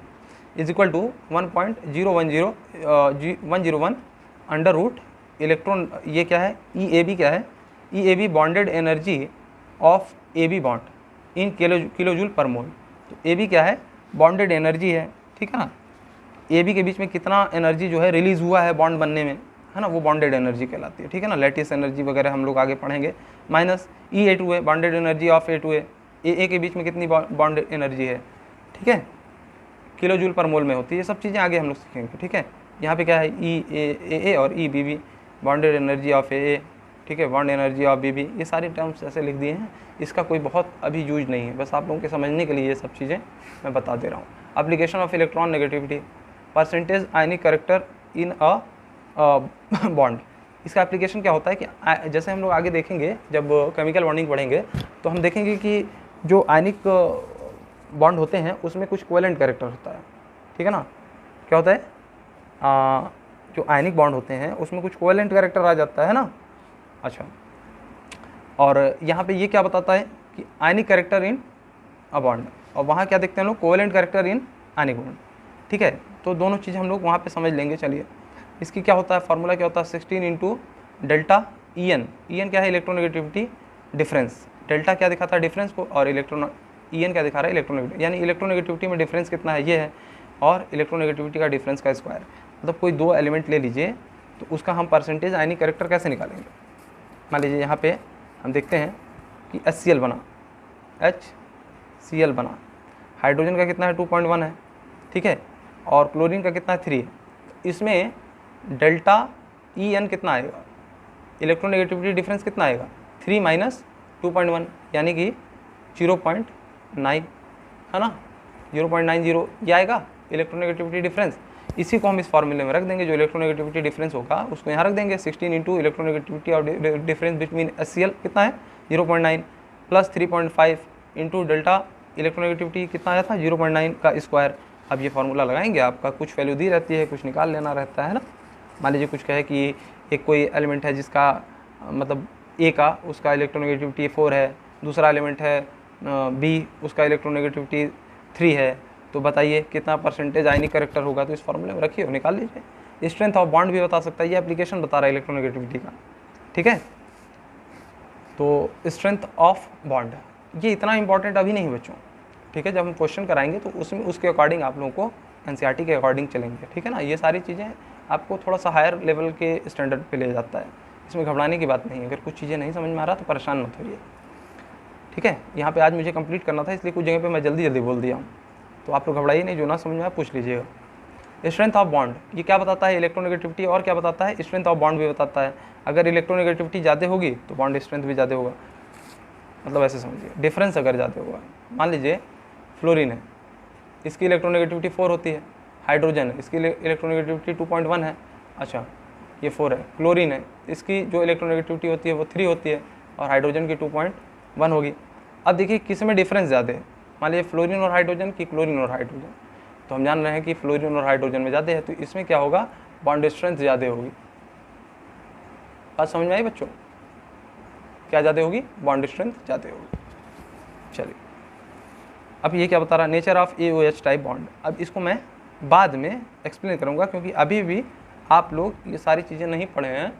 is equal to 1.0101 under root electron, ये क्या है, ई ए बी क्या है, E A B bonded energy of A B bond in kilojoule per mole. तो ए बी क्या है, बॉन्डेड एनर्जी है, ठीक है ना, ए बी के बीच में कितना एनर्जी जो है रिलीज़ हुआ है बॉन्ड बनने में, है ना, वो बॉन्डेड एनर्जी कहलाती है, ठीक है ना, लैटिस एनर्जी वगैरह हम लोग आगे पढ़ेंगे, माइनस ई ए टू है, bonded energy of A to A, A के बीच में कितनी बॉन्डेड एनर्जी है, ठीक है, किलो जूल पर मोल में होती है, ये सब चीज़ें आगे हम लोग सीखेंगे, ठीक है। यहाँ पे क्या है, ई ए और E B B, bonded energy of A, ठीक है, bond energy of B B, ये सारे टर्म्स ऐसे लिख दिए हैं, इसका कोई बहुत अभी यूज नहीं है, बस आप लोगों के समझने के लिए ये सब चीज़ें मैं बता दे रहा हूँ। Application of electron negativity, percentage ionic character in a bond, इसका एप्लीकेशन क्या होता है कि जैसे हम लोग आगे देखेंगे जब केमिकल बॉन्डिंग पढ़ेंगे तो हम देखेंगे कि जो आयनिक बॉन्ड होते हैं उसमें कुछ कोवेलेंट कैरेक्टर होता है, ठीक है ना, क्या होता है, जो आयनिक बॉन्ड होते हैं उसमें कुछ कोवेलेंट कैरेक्टर आ जाता है ना, अच्छा, और यहाँ पे ये क्या बताता है कि आयनिक कैरेक्टर इन अ बॉन्ड, और वहाँ क्या देखते हैं लोग, covalent character in ionic bond, ठीक है, तो दोनों चीज़ हम लोग वहाँ पे समझ लेंगे। चलिए, इसकी क्या होता है, फार्मूला क्या होता है, 16 इंटू डेल्टा ई एन, क्या है, इलेक्ट्रोनेगेटिविटी डिफरेंस, डेल्टा क्या दिखाता है डिफरेंस को, और ई एन क्या दिखा रहा है, इलेक्ट्रोनेगेटिविटी, यानी इलेक्ट्रोनेगेटिविटी में डिफरेंस कितना है, ये है, और इलेक्ट्रोनेगेटिविटी का डिफरेंस का स्क्वायर, मतलब कोई दो एलिमेंट ले लीजिए तो उसका हम परसेंटेज आयनिक कैरेक्टर कैसे निकालेंगे। मान लीजिए यहाँ पे हम देखते हैं कि HCl बना, HCl बना, हाइड्रोजन का कितना है 2.1 है, ठीक है, और क्लोरीन का कितना है 3 है, इसमें डेल्टा ई एन कितना आएगा, इलेक्ट्रोनेगेटिविटी डिफरेंस कितना आएगा, 3 माइनस 2.1 यानी कि 0.9, है ना, 0.90 ये आएगा इलेक्ट्रोनेगेटिविटी डिफरेंस। इसी को हम इस फॉर्मूले में रख देंगे, जो इलेक्ट्रोनेगेटिविटी डिफरेंस होगा उसको यहाँ रख देंगे, 16 इंटू इलेक्ट्रोनेगेटिविटी और डिफरेंस बिटवीन HCl कितना है 0.9 प्लस 3.5 इंटू डेल्टा इलेक्ट्रोनेगेटिविटी कितना आया था 0.9 का स्क्वायर। अब ये फार्मूला लगाएंगे, आपका कुछ वैल्यू दी रहती है, कुछ निकाल लेना रहता है ना। मान लीजिए कुछ कहे कि एक कोई एलिमेंट है जिसका मतलब ए का उसका इलेक्ट्रोनेगेटिविटी 4 है, दूसरा एलिमेंट है बी उसका इलेक्ट्रोनेगेटिविटी 3 है, तो बताइए कितना परसेंटेज आयनिक कैरेक्टर होगा, तो इस फॉर्मूले में रखिए, निकाल लीजिए। स्ट्रेंथ ऑफ बॉन्ड भी बता सकता है, ये एप्लीकेशन बता रहा है इलेक्ट्रोनेगेटिविटी का, ठीक है। तो स्ट्रेंथ ऑफ बॉन्ड ये इतना इंपॉर्टेंट अभी नहीं बच्चों, ठीक है, जब हम क्वेश्चन कराएंगे तो उसमें उसके अकॉर्डिंग आप लोगों को एनसीईआरटी के अकॉर्डिंग चलेंगे, ठीक है ना। ये सारी चीज़ें आपको थोड़ा सा हायर लेवल के स्टैंडर्ड पे ले जाता है, इसमें घबराने की बात नहीं है। अगर कुछ चीज़ें नहीं समझ में आ रहा तो परेशान मत होइए, ठीक है। यहाँ पे आज मुझे कंप्लीट करना था, इसलिए कुछ जगह पे मैं जल्दी बोल दिया हूँ, तो आप लोग घबराइए नहीं, जो ना समझ में आए पूछ लीजिएगा। स्ट्रेंथ ऑफ बॉन्ड ये क्या बताता है, इलेक्ट्रोनेगेटिविटी और क्या बताता है, स्ट्रेंथ ऑफ बॉन्ड भी बताता है। अगर इलेक्ट्रोनेगेटिविटी ज़्यादा होगी तो बॉन्ड स्ट्रेंथ भी ज़्यादा होगा, मतलब ऐसे समझिए, डिफरेंस अगर ज़्यादा होगा। मान लीजिए फ्लोरीन है, इसकी इलेक्ट्रोनेगेटिविटी 4 होती है, हाइड्रोजन है, इसकी इलेक्ट्रोनेगेटिविटी 2.1 है, अच्छा ये 4 है। क्लोरीन है, इसकी जो इलेक्ट्रोनेगेटिविटी होती है वो 3 होती है, और हाइड्रोजन की 2.1 होगी। अब देखिए किस में डिफरेंस ज़्यादा है, मान लीजिए फ्लोरीन और हाइड्रोजन की क्लोरीन और हाइड्रोजन, तो हम जान रहे हैं कि फ्लोरीन और हाइड्रोजन में ज़्यादा है, तो इसमें क्या होगा, बॉन्ड स्ट्रेंथ ज़्यादा होगी। बात समझ में आई बच्चों, क्या ज़्यादा होगी, बॉन्ड स्ट्रेंथ ज़्यादा होगी। चलिए अब ये क्या बता रहा है, nature of AOH type bond. अब इसको मैं बाद में एक्सप्लेन करूँगा, क्योंकि अभी भी आप लोग ये सारी चीज़ें नहीं पढ़े हैं,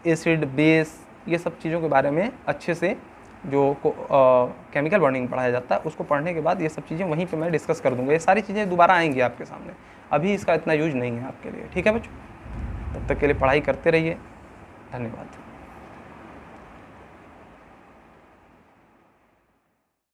एसिड बेस ये सब चीज़ों के बारे में अच्छे से, जो केमिकल बॉन्डिंग पढ़ाया जाता है उसको पढ़ने के बाद ये सब चीज़ें वहीं पे मैं डिस्कस कर दूंगा। ये सारी चीज़ें दोबारा आएंगी आपके सामने, अभी इसका इतना यूज नहीं है आपके लिए, ठीक है बच्चों। तब तक के लिए पढ़ाई करते रहिए, धन्यवाद।